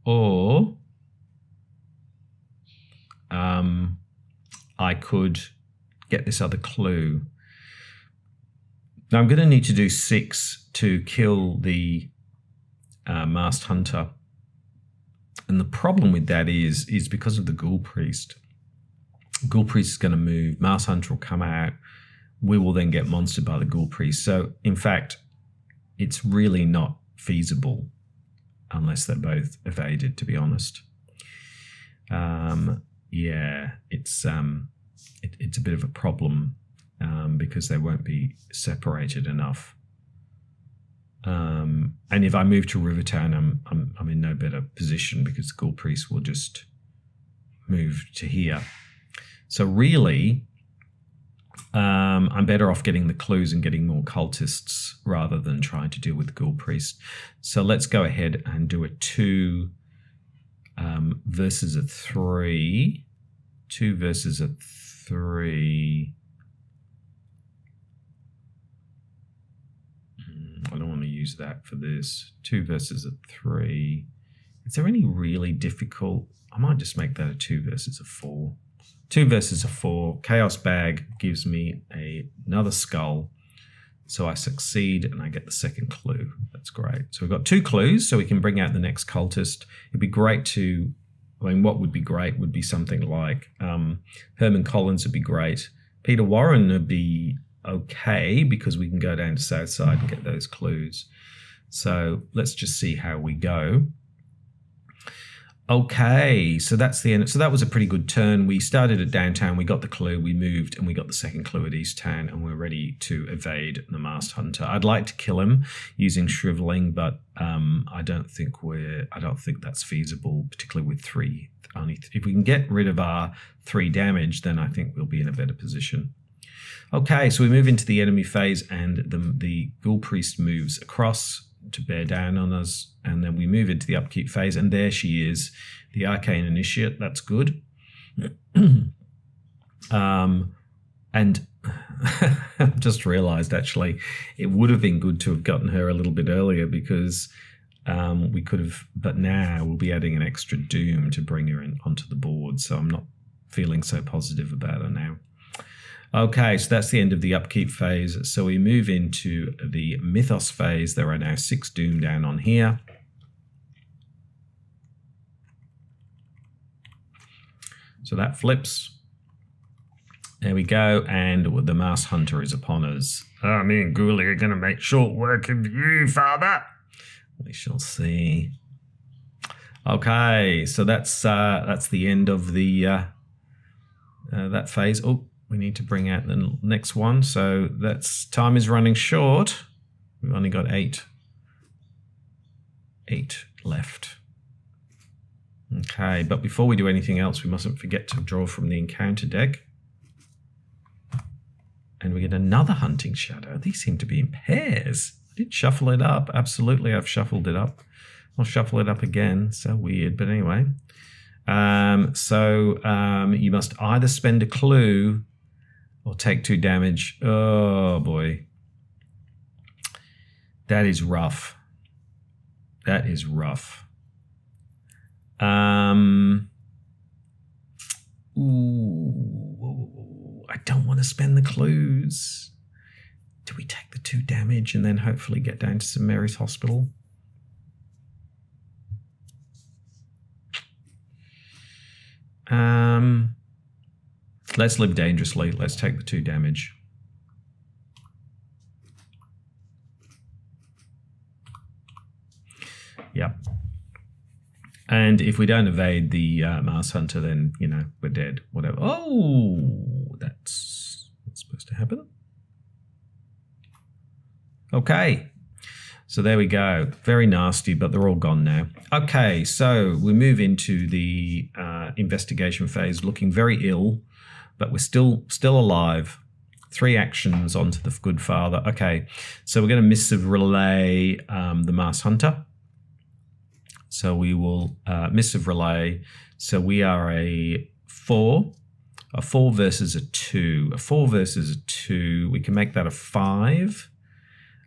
Or I could get this other clue. Now I'm going to need to do 6 to kill the Masked Hunter. And the problem with that is because of the Ghoul Priest. Ghoul Priest is going to move. Masked Hunter will come out. We will then get monstered by the Ghoul Priest. So, in fact, it's really not feasible unless they're both evaded, to be honest. Yeah, it's a bit of a problem because they won't be separated enough. And if I move to Rivertown, I'm in no better position because the Ghoul Priest will just move to here. So really, I'm better off getting the clues and getting more cultists rather than trying to deal with the Ghoul Priest. So let's go ahead and do a 2 versus a 3. 2 versus a 3. I don't want to use that for this. 2 versus a 3. Is there any really difficult? I might just make that a 2 versus a 4. 2 versus a 4. Chaos Bag gives me another skull. So I succeed and I get the second clue. That's great. So we've got 2 clues, so we can bring out the next cultist. It'd be great to, I mean, what would be great would be something like Herman Collins would be great. Peter Warren would be okay because we can go down to Southside and get those clues. So let's just see how we go. Okay, so that's the end. So that was a pretty good turn. We started at downtown, we got the clue, we moved, and we got the second clue at East Town, and we're ready to evade the Masked Hunter. I'd like to kill him using shriveling, but I don't think that's feasible, particularly with 3. If we can get rid of our 3 damage, then I think we'll be in a better position. Okay, so we move into the enemy phase, and the Ghoul Priest moves across to bear down on us, and then we move into the upkeep phase, and there she is, the Arcane Initiate. That's good. And I've just realized actually it would have been good to have gotten her a little bit earlier because we could have, but now we'll be adding an extra doom to bring her in onto the board, so I'm not feeling so positive about her now. Okay, so that's the end of the upkeep phase. So we move into the Mythos phase. There are now 6 doom down on here. So that flips. There we go, and the Masked Hunter is upon us. Me and Ghoulie are going to make short work of you, father. We shall see. Okay, so that's the end of the that phase. Oh. We need to bring out the next one. So time is running short. We've only got 8 left. Okay, but before we do anything else, we mustn't forget to draw from the encounter deck. And we get another Hunting Shadow. These seem to be in pairs. I did shuffle it up. Absolutely, I've shuffled it up. I'll shuffle it up again. So weird, but anyway. You must either spend a clue or take 2 damage. Oh, boy. That is rough. That is rough. Ooh, I don't want to spend the clues. Do we take the 2 damage and then hopefully get down to St. Mary's Hospital? Let's live dangerously. Let's take the 2 damage. Yep. And if we don't evade the Mars Hunter, then, you know, we're dead. Whatever. Oh, that's supposed to happen. Okay. So there we go. Very nasty, but they're all gone now. Okay, so we move into the investigation phase, looking very ill, but we're still alive. 3 actions onto the Good Father. Okay, so we're going to missive relay the Mars Hunter. So we will missive relay. So we are a 4 versus a 2. A 4 versus a 2. We can make that a 5.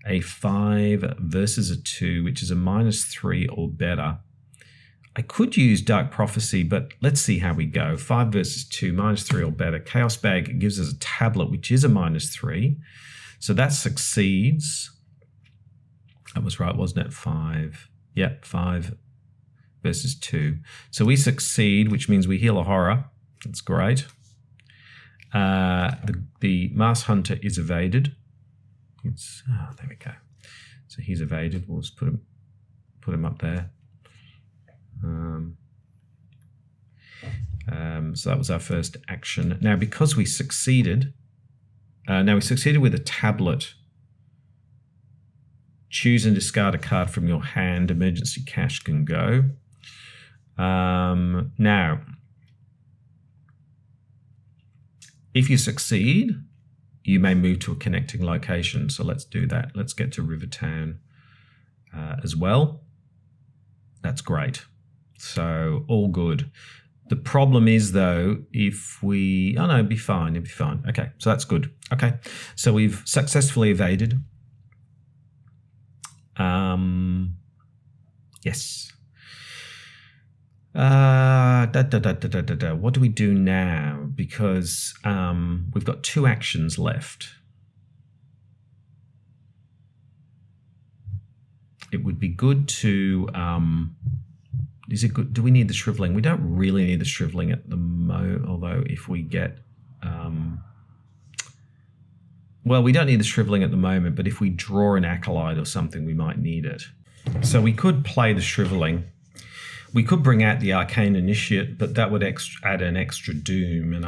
A 5 versus a 2, which is a -3 or better. I could use Dark Prophecy, but let's see how we go. 5 versus 2, -3 or better. Chaos Bag gives us a tablet, which is a -3. So that succeeds. That was right, wasn't it? 5. Yep, 5 versus 2. So we succeed, which means we heal a horror. That's great. The Mars Hunter is evaded. There we go. So he's evaded. We'll just put him up there. So that was our first action. Now, because we succeeded, with a tablet. Choose and discard a card from your hand. Emergency cash can go. Now, if you succeed, you may move to a connecting location. So let's do that. Let's get to Rivertown as well. That's great. So all good. The problem is, though, if we... Oh, no, it'd be fine. It'd be fine. Okay, so that's good. Okay, so we've successfully evaded. Yes. What do we do now? Because we've got 2 actions left. It would be good to... is it good? Do we need the shriveling? We don't really need the shriveling at the moment, although if we get... well, we don't need the shriveling at the moment, but if we draw an acolyte or something, we might need it. So we could play the shriveling. We could bring out the Arcane Initiate, but that would add an extra doom, and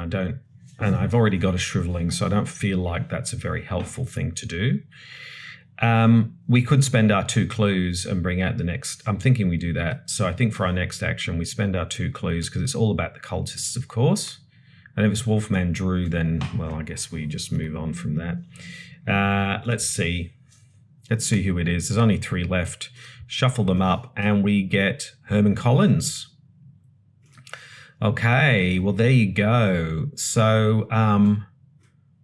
I've already got a shriveling, so I don't feel like that's a very helpful thing to do. We could spend our 2 clues and bring out the next... I'm thinking we do that. So I think for our next action, we spend our 2 clues because it's all about the cultists, of course. And if it's Wolfman Drew, then, well, I guess we just move on from that. Let's see. Let's see who it is. There's only 3 left. Shuffle them up, and we get Herman Collins. Okay, well, there you go. So,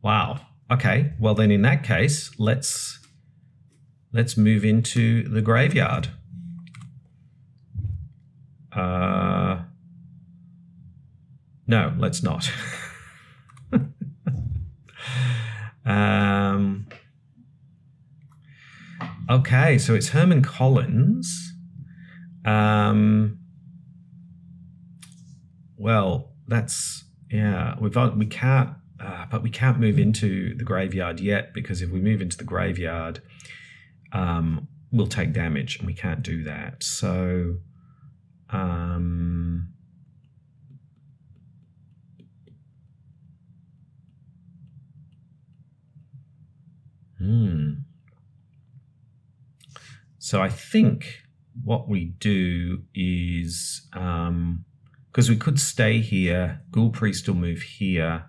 wow. Okay, well, then in that case, let's move into the graveyard. No, let's not. Okay, so it's Herman Collins. Well, that's, yeah, we can't, but we can't move into the graveyard yet, because if we move into the graveyard, we'll take damage, and we can't do that. So, So I think what we do is, because we could stay here, Ghoul Priest will move here,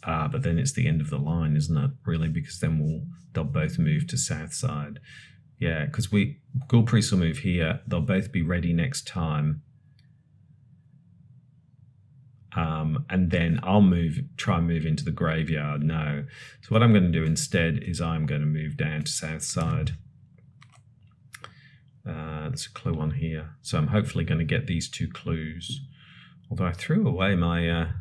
but then it's the end of the line, isn't it? Really, because then they'll both move to south side. Yeah, because Ghoul Priest will move here. They'll both be ready next time. And then I'll try and move into the graveyard. No. So what I'm going to do instead is I'm going to move down to south side. There's a clue on here. So I'm hopefully going to get these 2 clues. Although I threw away my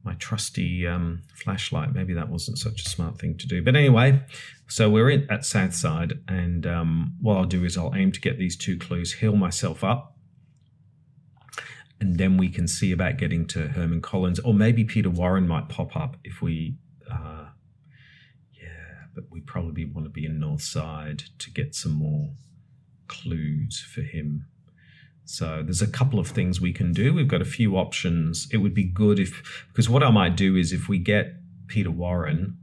my trusty flashlight. Maybe that wasn't such a smart thing to do. But anyway, so we're at South Side, and what I'll do is I'll aim to get these 2 clues, heal myself up, and then we can see about getting to Herman Collins, or maybe Peter Warren might pop up if we, but we probably want to be in North Side to get some more clues for him. So there's a couple of things we can do. We've got a few options. It would be good because what I might do is if we get Peter Warren,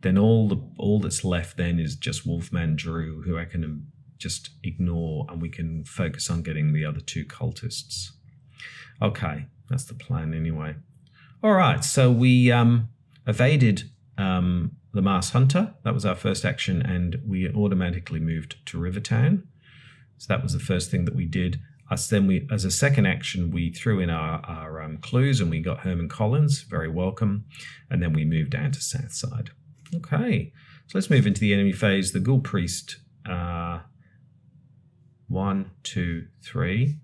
then all that's left then is just Wolfman Drew, who I can just ignore, and we can focus on getting the other 2 cultists. Okay, that's the plan anyway. All right, so we evaded the Masked Hunter. That was our first action, and we automatically moved to Rivertown. So that was the first thing that we did. Then as a second action, we threw in our clues, and we got Herman Collins, very welcome. And then we moved down to South Side. Okay, so let's move into the enemy phase. The Ghoul Priest, 1, 2, 3.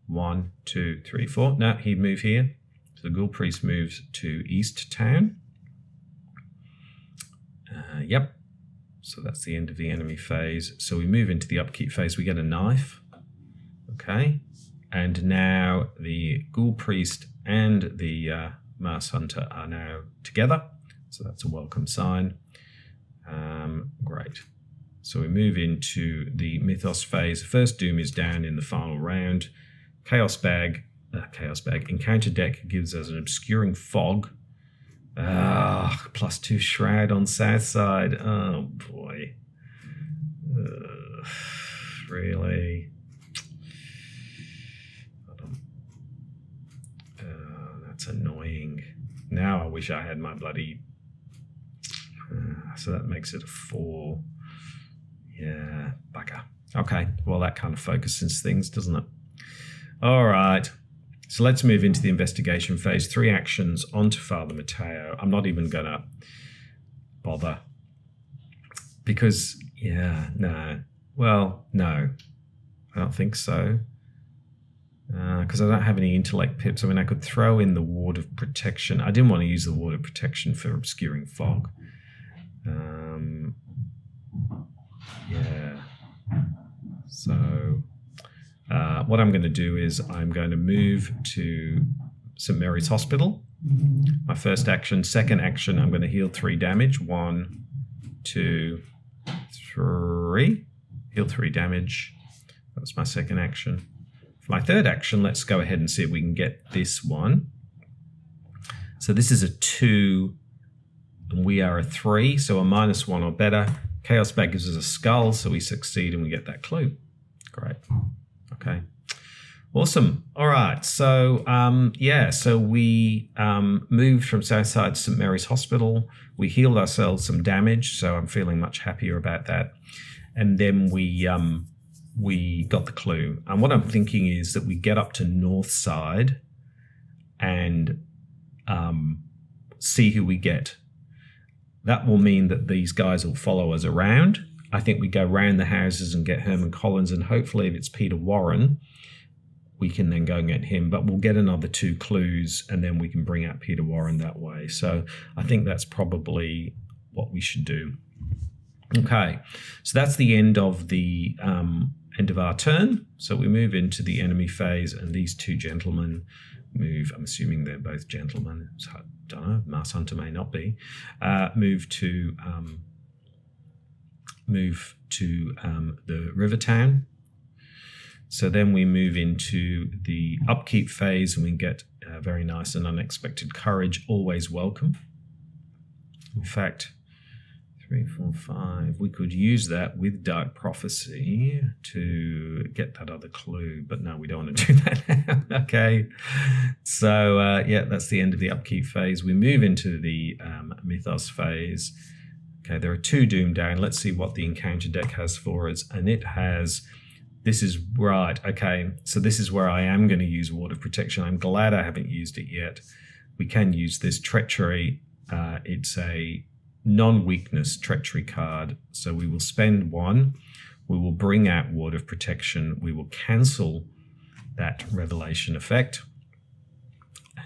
1, 2, 3, 4. No, he'd move here. So the Ghoul Priest moves to East Town. Yep. So that's the end of the enemy phase. So we move into the Upkeep phase. We get a knife. Okay. And now the Ghoul Priest and the Masked Hunter are now together. So that's a welcome sign. Great. So we move into the Mythos phase. First Doom is down in the final round. Chaos Bag. Encounter deck gives us an obscuring fog. +2 Shroud on South Side. Oh boy. Really? That's annoying. Now I wish I had my bloody... so that makes it a 4. Yeah, bugger. Okay, well that kind of focuses things, doesn't it? All right. So let's move into the investigation phase. 3 actions onto Father Mateo. I'm not even going to bother because, no. Well, no, I don't think so. Because I don't have any intellect pips. I mean, I could throw in the Ward of Protection. I didn't want to use the Ward of Protection for obscuring fog. Yeah. So... what I'm going to do is I'm going to move to St. Mary's Hospital. My first action. Second action, I'm going to heal 3 damage. 1, 2, 3. Heal 3 damage. That was my second action. For my third action, let's go ahead and see if we can get this one. So this is a 2, and we are a 3, so a -1 or better. Chaos Bag gives us a skull, so we succeed and we get that clue. Great. Okay. Awesome. All right. So, so we moved from Southside to St. Mary's Hospital. We healed ourselves some damage, so I'm feeling much happier about that. And then we got the clue. And what I'm thinking is that we get up to North Side and see who we get. That will mean that these guys will follow us around. I think we go round the houses and get Herman Collins, and hopefully if it's Peter Warren, we can then go and get him. But we'll get another 2 clues, and then we can bring out Peter Warren that way. So I think that's probably what we should do. Okay, so that's the end of the end of our turn. So we move into the enemy phase, and these 2 gentlemen move. I'm assuming they're both gentlemen. So I don't know. Masked Hunter may not be. Move to the Rivertown. So then we move into the Upkeep phase, and we get very nice and unexpected courage, always welcome. In fact, 3, 4, 5, we could use that with Dark Prophecy to get that other clue, but no, we don't want to do that now. Okay, so that's the end of the Upkeep phase. We move into the Mythos phase. Okay, there are 2 Doom down. Let's see what the encounter deck has for us. And it has, this is right. Okay, so this is where I am going to use Ward of Protection. I'm glad I haven't used it yet. We can use this Treachery. It's a non-weakness Treachery card. So we will spend 1. We will bring out Ward of Protection. We will cancel that Revelation effect.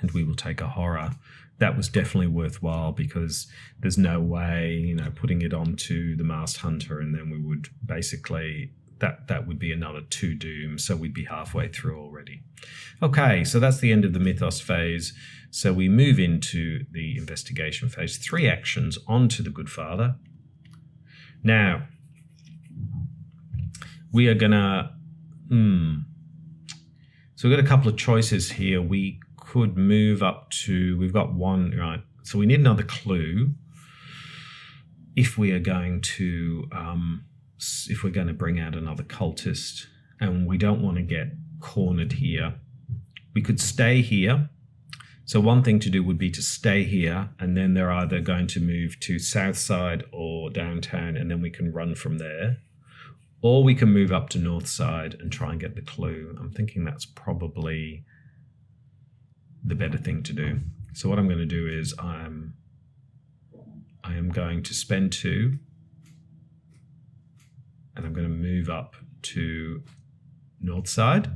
and we will take a horror. That was definitely worthwhile because there's no way, you know, putting it onto the Masked Hunter and then we would basically, that would be another 2 doom, so we'd be halfway through already. Okay, so that's the end of the Mythos phase. So we move into the investigation phase. 3 actions onto the Good Father. Now, we are gonna, so we've got a couple of choices here. We could move up to, we've got 1, right? So we need another clue if we are going to, bring out another cultist, and we don't want to get cornered here. We could stay here. So one thing to do would be to stay here, and then they're either going to move to south side or downtown, and then we can run from there. Or we can move up to north side and try and get the clue. I'm thinking that's probably the better thing to do. So what I'm going to do is I am going to spend 2, and I'm going to move up to north side.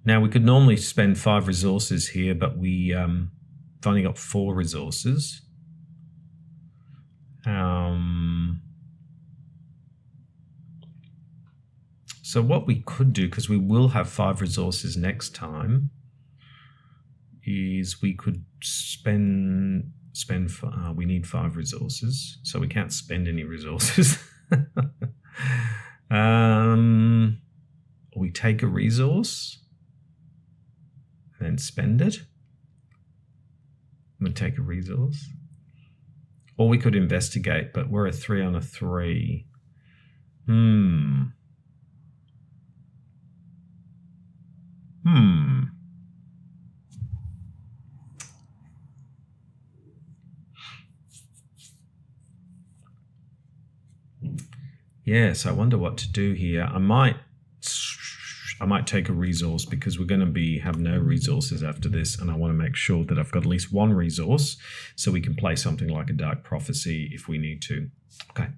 Now we could normally spend 5 resources here, but we've only got 4 resources. So what we could do, because we will have 5 resources next time, is we could we need 5 resources, so we can't spend any resources. We take a resource and then spend it. We take a resource, or we could investigate, but we're a 3 on a 3. Yes, I wonder what to do here. I might take a resource because we're going to have no resources after this, and I want to make sure that I've got at least 1 resource so we can play something like a Dark Prophecy if we need to. Okay,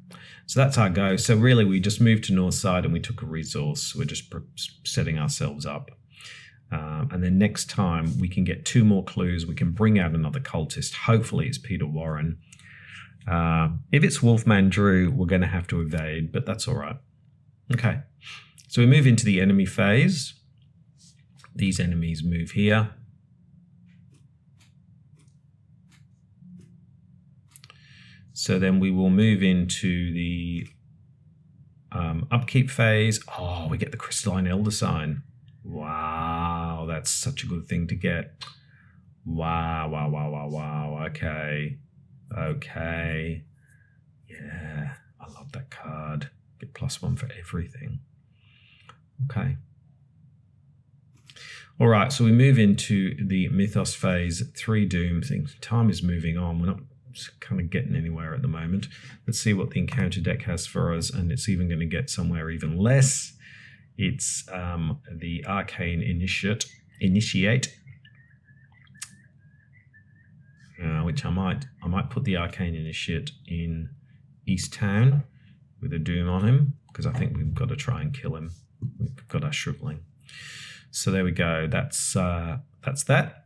so that's our go. So really we just moved to north side and we took a resource. We're just setting ourselves up. And then next time we can get 2 more clues. We can bring out another cultist. Hopefully it's Peter Warren. If it's Wolfman Drew, we're going to have to evade, but that's all right. Okay, so we move into the enemy phase. These enemies move here. So then we will move into the upkeep phase. Oh, we get the Crystalline Elder Sign. Wow, that's such a good thing to get. Wow. Okay. Yeah, I love that card. Get +1 for everything. Okay. All right, so we move into the Mythos phase. 3 doom things. Time is moving on. We're not kind of getting anywhere at the moment. Let's see what the encounter deck has for us, and it's even going to get somewhere even less. It's the Arcane Initiate, which I might put the Arcane Initiate in East Town with a doom on him, because I think we've got to try and kill him. We've got our shriveling. So there we go. That's that.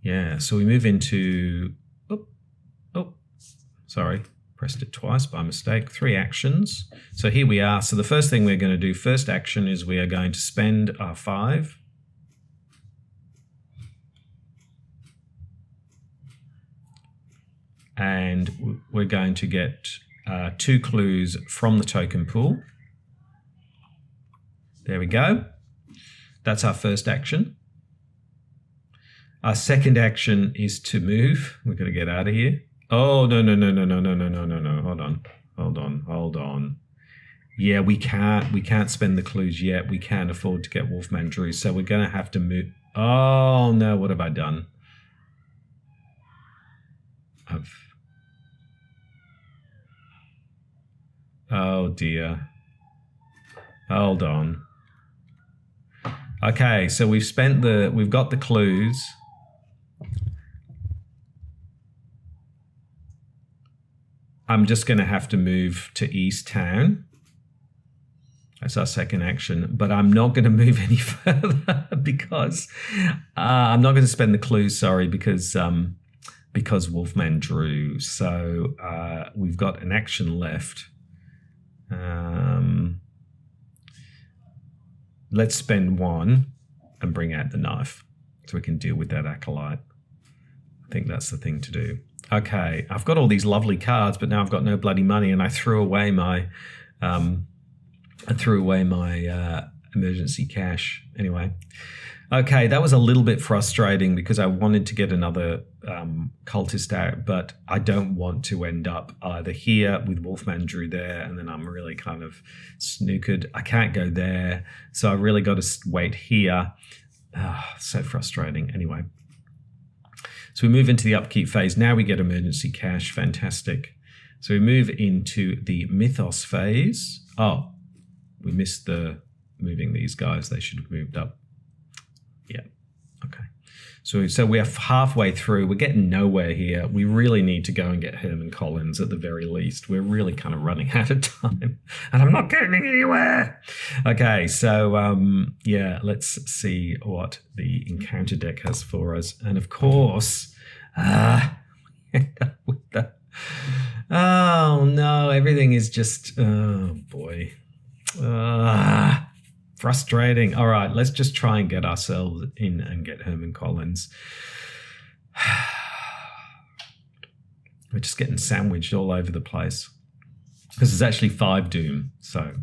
Yeah. So we move into. Sorry. Pressed it twice by mistake. 3 actions. So here we are. So the first thing we're going to do, first action, is we are going to spend our 5. And we're going to get 2 clues from the token pool. There we go. That's our first action. Our second action is to move. We're going to get out of here. Oh, no. Hold on. Yeah, we can't spend the clues yet. We can't afford to get Wolfman Drew, so we're going to have to move. Oh, no, what have I done? Oh, dear. Hold on. Okay, so we've got the clues. I'm just going to have to move to East Town. That's our second action, but I'm not going to move any further because I'm not going to spend the clues, sorry, because Wolfman drew. So we've got an action left. Let's spend one and bring out the knife so we can deal with that acolyte. I think that's the thing to do. Okay, I've got all these lovely cards, but now I've got no bloody money, and I threw away my emergency cash. Anyway, okay, that was a little bit frustrating because I wanted to get another cultist out, but I don't want to end up either here with Wolfman Drew there, and then I'm really kind of snookered. I can't go there, so I really got to wait here. So frustrating. Anyway, so we move into the upkeep phase. Now we get emergency cash. Fantastic. So we move into the Mythos phase. Oh, we missed the moving these guys. They should have moved up. Yeah. Okay. So we're halfway through. We're getting nowhere here. We really need to go and get Herman Collins at the very least. We're really kind of running out of time, and I'm not getting anywhere. Okay, so yeah, let's see what the encounter deck has for us. And of course, end up with the, oh no, everything is just, oh boy. Frustrating. All right, let's just try and get ourselves in and get Herman Collins. We're just getting sandwiched all over the place because there's actually 5 doom. So,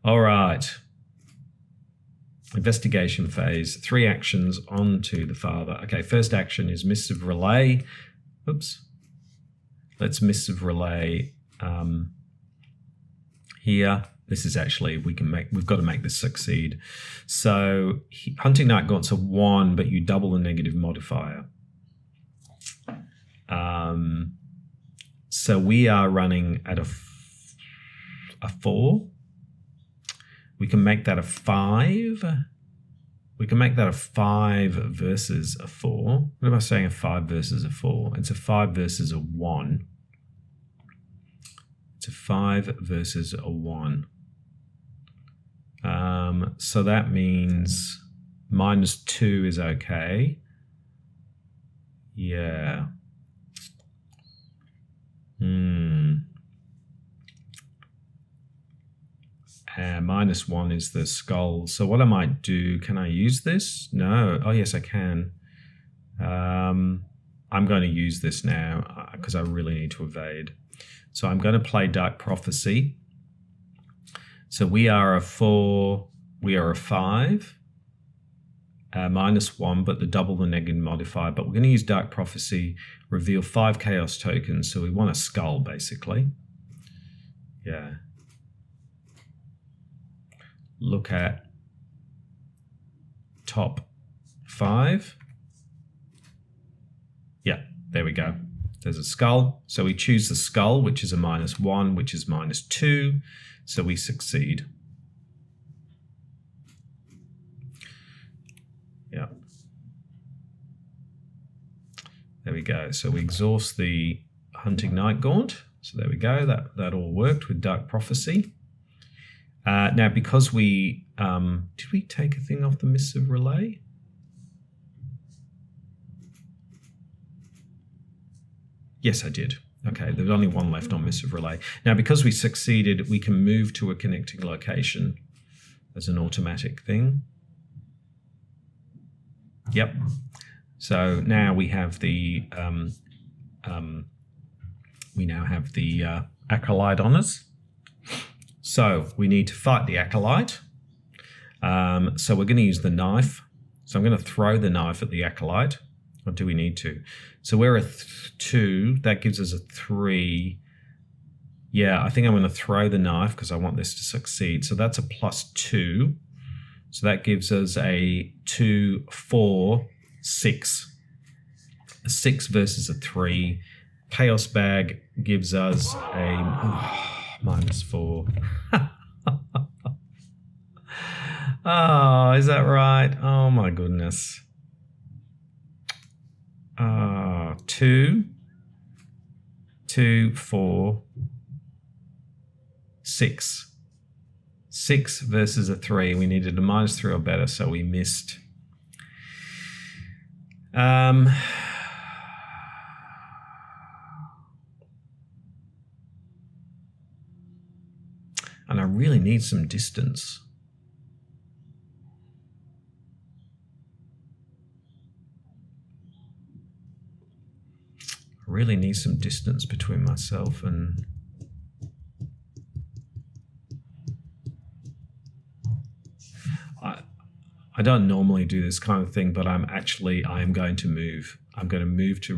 all right. Investigation phase. 3 actions on to the father. Okay, first action is missive relay. Oops. Let's missive relay here. This is actually, we've got to make this succeed. So Hunting Night Gaunts are 1, but you double the negative modifier. So we are running at a 4. We can make that a 5. We can make that a 5 versus a 4. What am I saying, a 5 versus a 4? It's a 5 versus a 1. It's a 5 versus a 1. So that means -2 is okay. Yeah. -1 is the skull. So what I might do, can I use this? No. Oh, yes, I can. I'm going to use this now because I really need to evade. So I'm going to play Dark Prophecy. So we are a 4, we are a 5, -1, but the double the negative modifier. But we're going to use Dark Prophecy, reveal 5 chaos tokens. So we want a skull, basically. Yeah. Look at top 5. Yeah, there we go. There's a skull. So we choose the skull, which is a -1, which is -2. So we succeed. Yeah. There we go. So we exhaust the Hunting Night Gaunt. So there we go. That all worked with Dark Prophecy. Now, because we... did we take a thing off the Missive Relay? Yes, I did. Okay, there's only 1 left on Missive Relay. Now, because we succeeded, we can move to a connecting location as an automatic thing. Yep. So now we have the acolyte on us. So we need to fight the acolyte. So we're going to use the knife. So I'm going to throw the knife at the acolyte. Or do we need to? So we're a 2. That gives us a 3. Yeah, I think I'm going to throw the knife because I want this to succeed. So that's a +2. So that gives us a 2, 4, 6. A 6 versus a 3. Chaos Bag gives us a -4. Oh, is that right? Oh my goodness. 2, 2, 4, 6. 6 versus a 3. We needed a -3 or better, so we missed. And I really need some distance. I really need some distance between myself and... I don't normally do this kind of thing, but I am going to move. I'm going to move to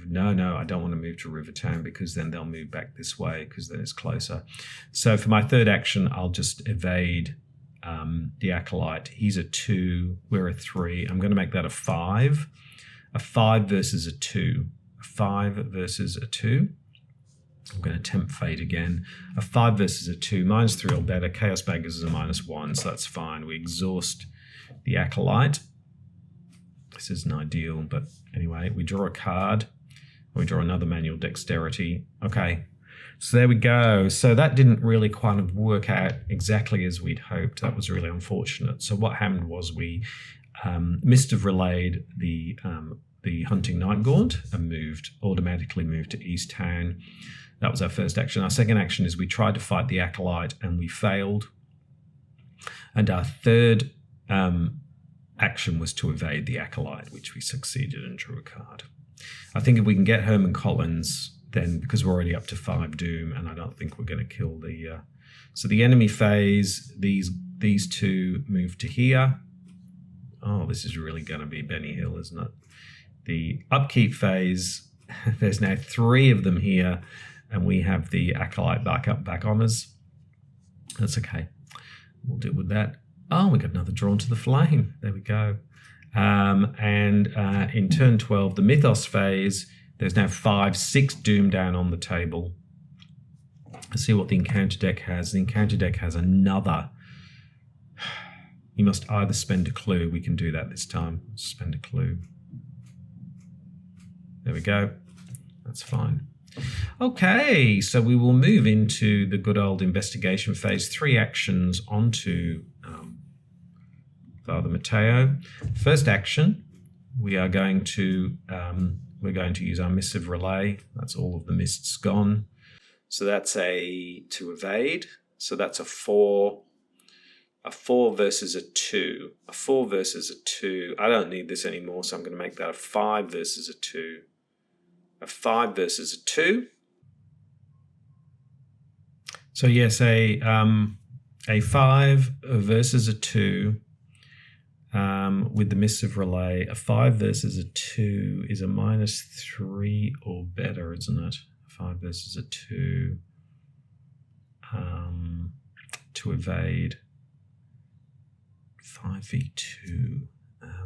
No, I don't want to move to Rivertown because then they'll move back this way because then it's closer. So for my third action, I'll just evade the Acolyte. He's a 2, we're a 3. I'm going to make that a 5. A 5 versus a 2. A 5 versus a 2. I'm going to tempt fate again. A 5 versus a 2. -3 or better. Chaos Bag is a -1, so that's fine. We exhaust the Acolyte. This isn't ideal, but anyway, we draw a card. We draw another manual dexterity. Okay, so there we go. So that didn't really kind of work out exactly as we'd hoped. That was really unfortunate. So what happened was we missed have relayed the Hunting Night Gaunt and automatically moved to East Town. That was our first action. Our second action is we tried to fight the Acolyte and we failed. And our third action was to evade the Acolyte, which we succeeded and drew a card. I think if we can get Herman Collins, then because we're already up to 5 doom, and I don't think we're going to kill the... So the enemy phase, these two move to here. Oh, this is really going to be Benny Hill, isn't it? The upkeep phase, there's now 3 of them here, and we have the Acolyte back on us. That's okay. We'll deal with that. Oh, we got another Drawn to the Flame. There we go. In turn 12, the Mythos phase, there's now 6 doom down on the table. Let's see what the encounter deck has. The encounter deck has another. You must either spend a clue. We can do that this time. Spend a clue. There we go. That's fine. Okay, so we will move into the good old investigation phase. 3 actions onto Father Mateo. First action, we're going to use our missive relay. That's all of the mists gone. So that's to evade. So that's a 4 versus a 2. A 4 versus a 2. I don't need this anymore, so I'm going to make that a 5 versus a 2. A 5 versus a 2. So yes, a 5 versus a 2 with the missive relay. A 5 versus a 2 is a -3 or better, isn't it? A 5 versus a 2 to evade. 5v2.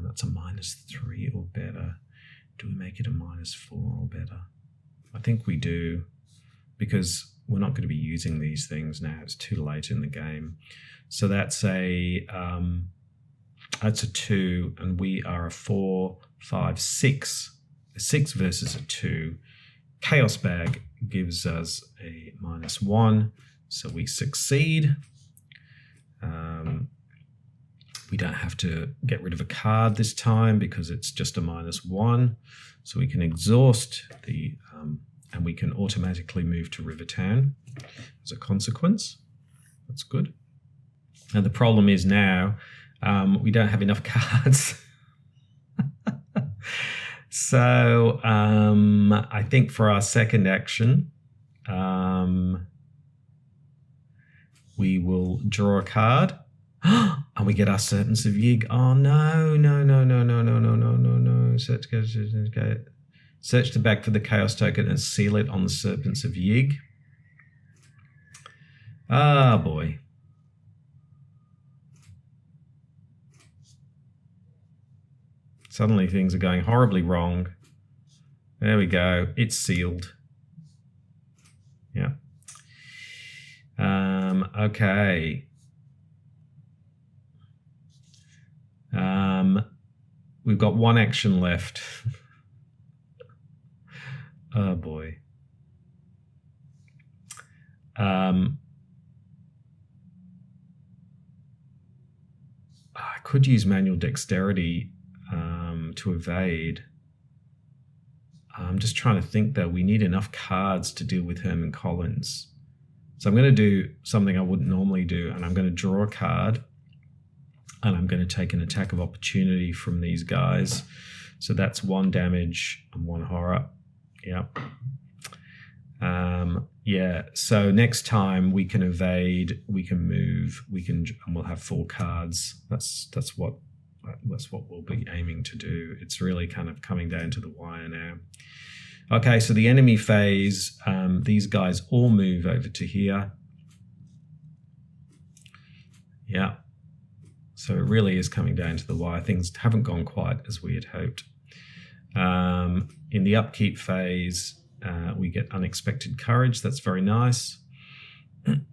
That's a -3 or better. Do we make it a -4 or better? I think we do, because we're not going to be using these things now. It's too late in the game. So that's a 2, and we are a 4, 5, 6. A 6 versus a 2. Chaos Bag gives us a -1, so we succeed. We don't have to get rid of a card this time because it's just a -1. So we can exhaust and we can automatically move to Rivertown as a consequence. That's good. And the problem is now we don't have enough cards. So I think for our second action, we will draw a card. And we get our Serpents of Yig. Oh, no. Search the bag for the Chaos token and seal it on the Serpents of Yig. Ah, boy. Suddenly things are going horribly wrong. There we go. It's sealed. Yeah. Okay. We've got 1 action left. Oh boy. could use manual dexterity to evade. I'm just trying to think, though. We need enough cards to deal with Herman Collins. So I'm going to do something I wouldn't normally do, and I'm going to draw a card, and I'm going to take an attack of opportunity from these guys. So that's 1 damage and 1 horror. Yep. Yeah, so next time we can evade, we can move, and we'll have 4 cards. That's what we'll be aiming to do. It's really kind of coming down to the wire now. Okay, so the enemy phase, these guys all move over to here. Yeah. So it really is coming down to the wire. Things haven't gone quite as we had hoped. In the upkeep phase, we get unexpected courage. That's very nice.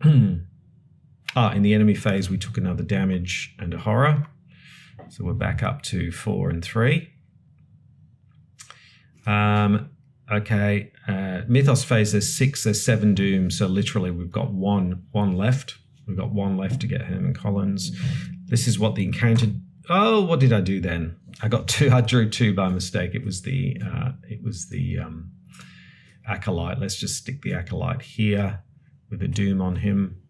In the enemy phase, we took another damage and a horror. So we're back up to 4 and 3. Okay, Mythos phase, there's 6, there's 7 dooms. So literally we've got one left. We've got 1 left to get Herman Collins. This is what the encounter... Oh, what did I do then? I got 2. I drew 2 by mistake. It was the Acolyte. Let's just stick the Acolyte here with a doom on him.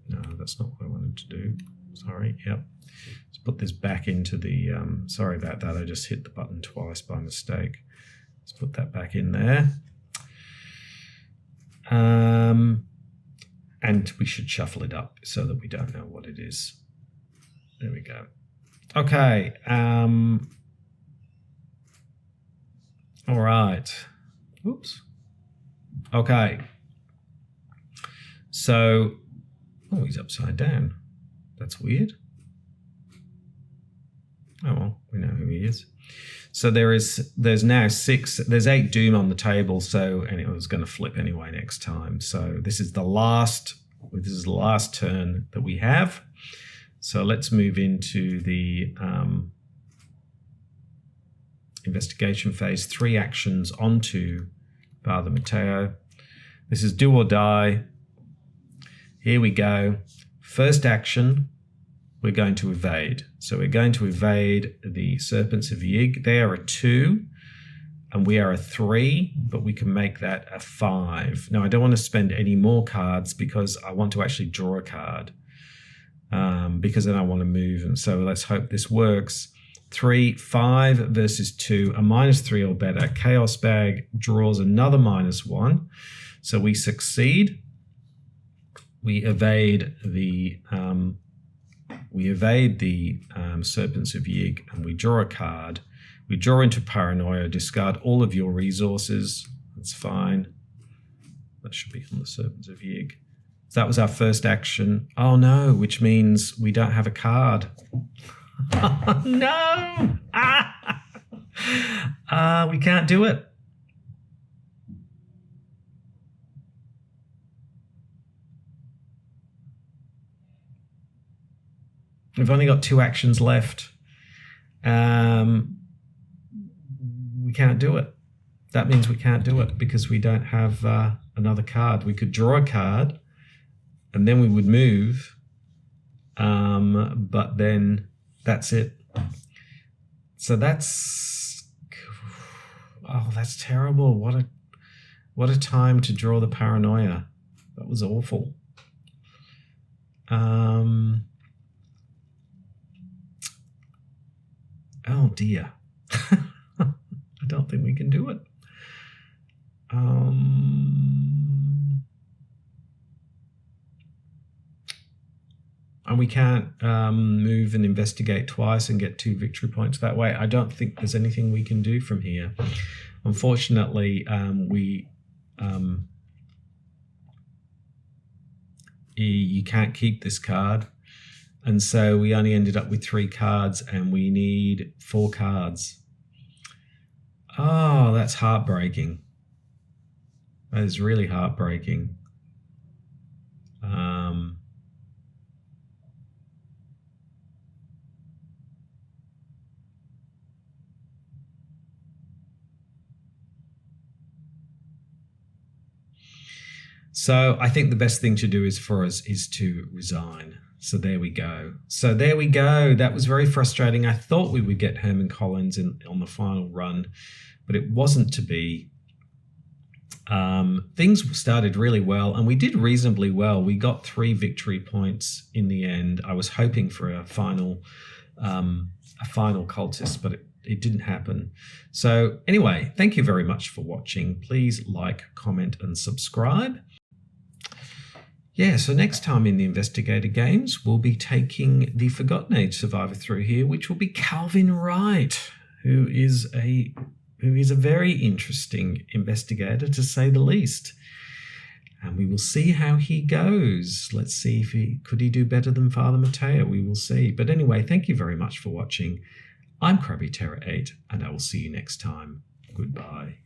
No, that's not what I wanted to do. Sorry. Yep. Let's put this back into the... sorry about that. I just hit the button twice by mistake. Let's put that back in there. And we should shuffle it up so that we don't know what it is. There we go. Okay. All right. Oops. Okay. So, oh, he's upside down. That's weird. Oh, well, we know who he is. So there's now 6, there's 8 doom on the table. So, and it was going to flip anyway next time. So this is the last turn that we have. So let's move into the investigation phase. 3 actions onto Father Mateo. This is do or die. Here we go. First action, we're going to evade. So we're going to evade the Serpents of Yig. They are a 2 and we are a 3, but we can make that a 5. Now I don't want to spend any more cards because I want to actually draw a card. Because then I want to move, and so let's hope this works. 3, 5 versus 2, a -3 or better. Chaos Bag draws another -1, so we succeed. We evade the Serpents of Yig, and we draw a card. We draw into Paranoia, discard all of your resources. That's fine. That should be on the Serpents of Yig. So that was our first action. Oh no, which means we don't have a card. Oh, no! We can't do it. We've only got 2 actions left. We can't do it. That means we can't do it because we don't have another card. We could draw a card and then we would move, but then that's it. So that's terrible. What a time to draw the Paranoia. That was awful. Oh dear. I don't think we can do it. And we can't move and investigate twice and get 2 victory points that way. I don't think there's anything we can do from here. Unfortunately, you can't keep this card. And so we only ended up with 3 cards and we need 4 cards. Oh, that's heartbreaking. That is really heartbreaking. So I think the best thing to do is for us is to resign. So there we go. That was very frustrating. I thought we would get Herman Collins on the final run, but it wasn't to be. Things started really well, and we did reasonably well. We got 3 victory points in the end. I was hoping for a final cultist, but it didn't happen. So anyway, thank you very much for watching. Please like, comment, and subscribe. Yeah, so next time in the Investigator Games, we'll be taking the Forgotten Age survivor through here, which will be Calvin Wright, who is a very interesting investigator, to say the least. And we will see how he goes. Let's see if could he do better than Father Mateo. We will see. But anyway, thank you very much for watching. I'm Krabby Terror 8, and I will see you next time. Goodbye.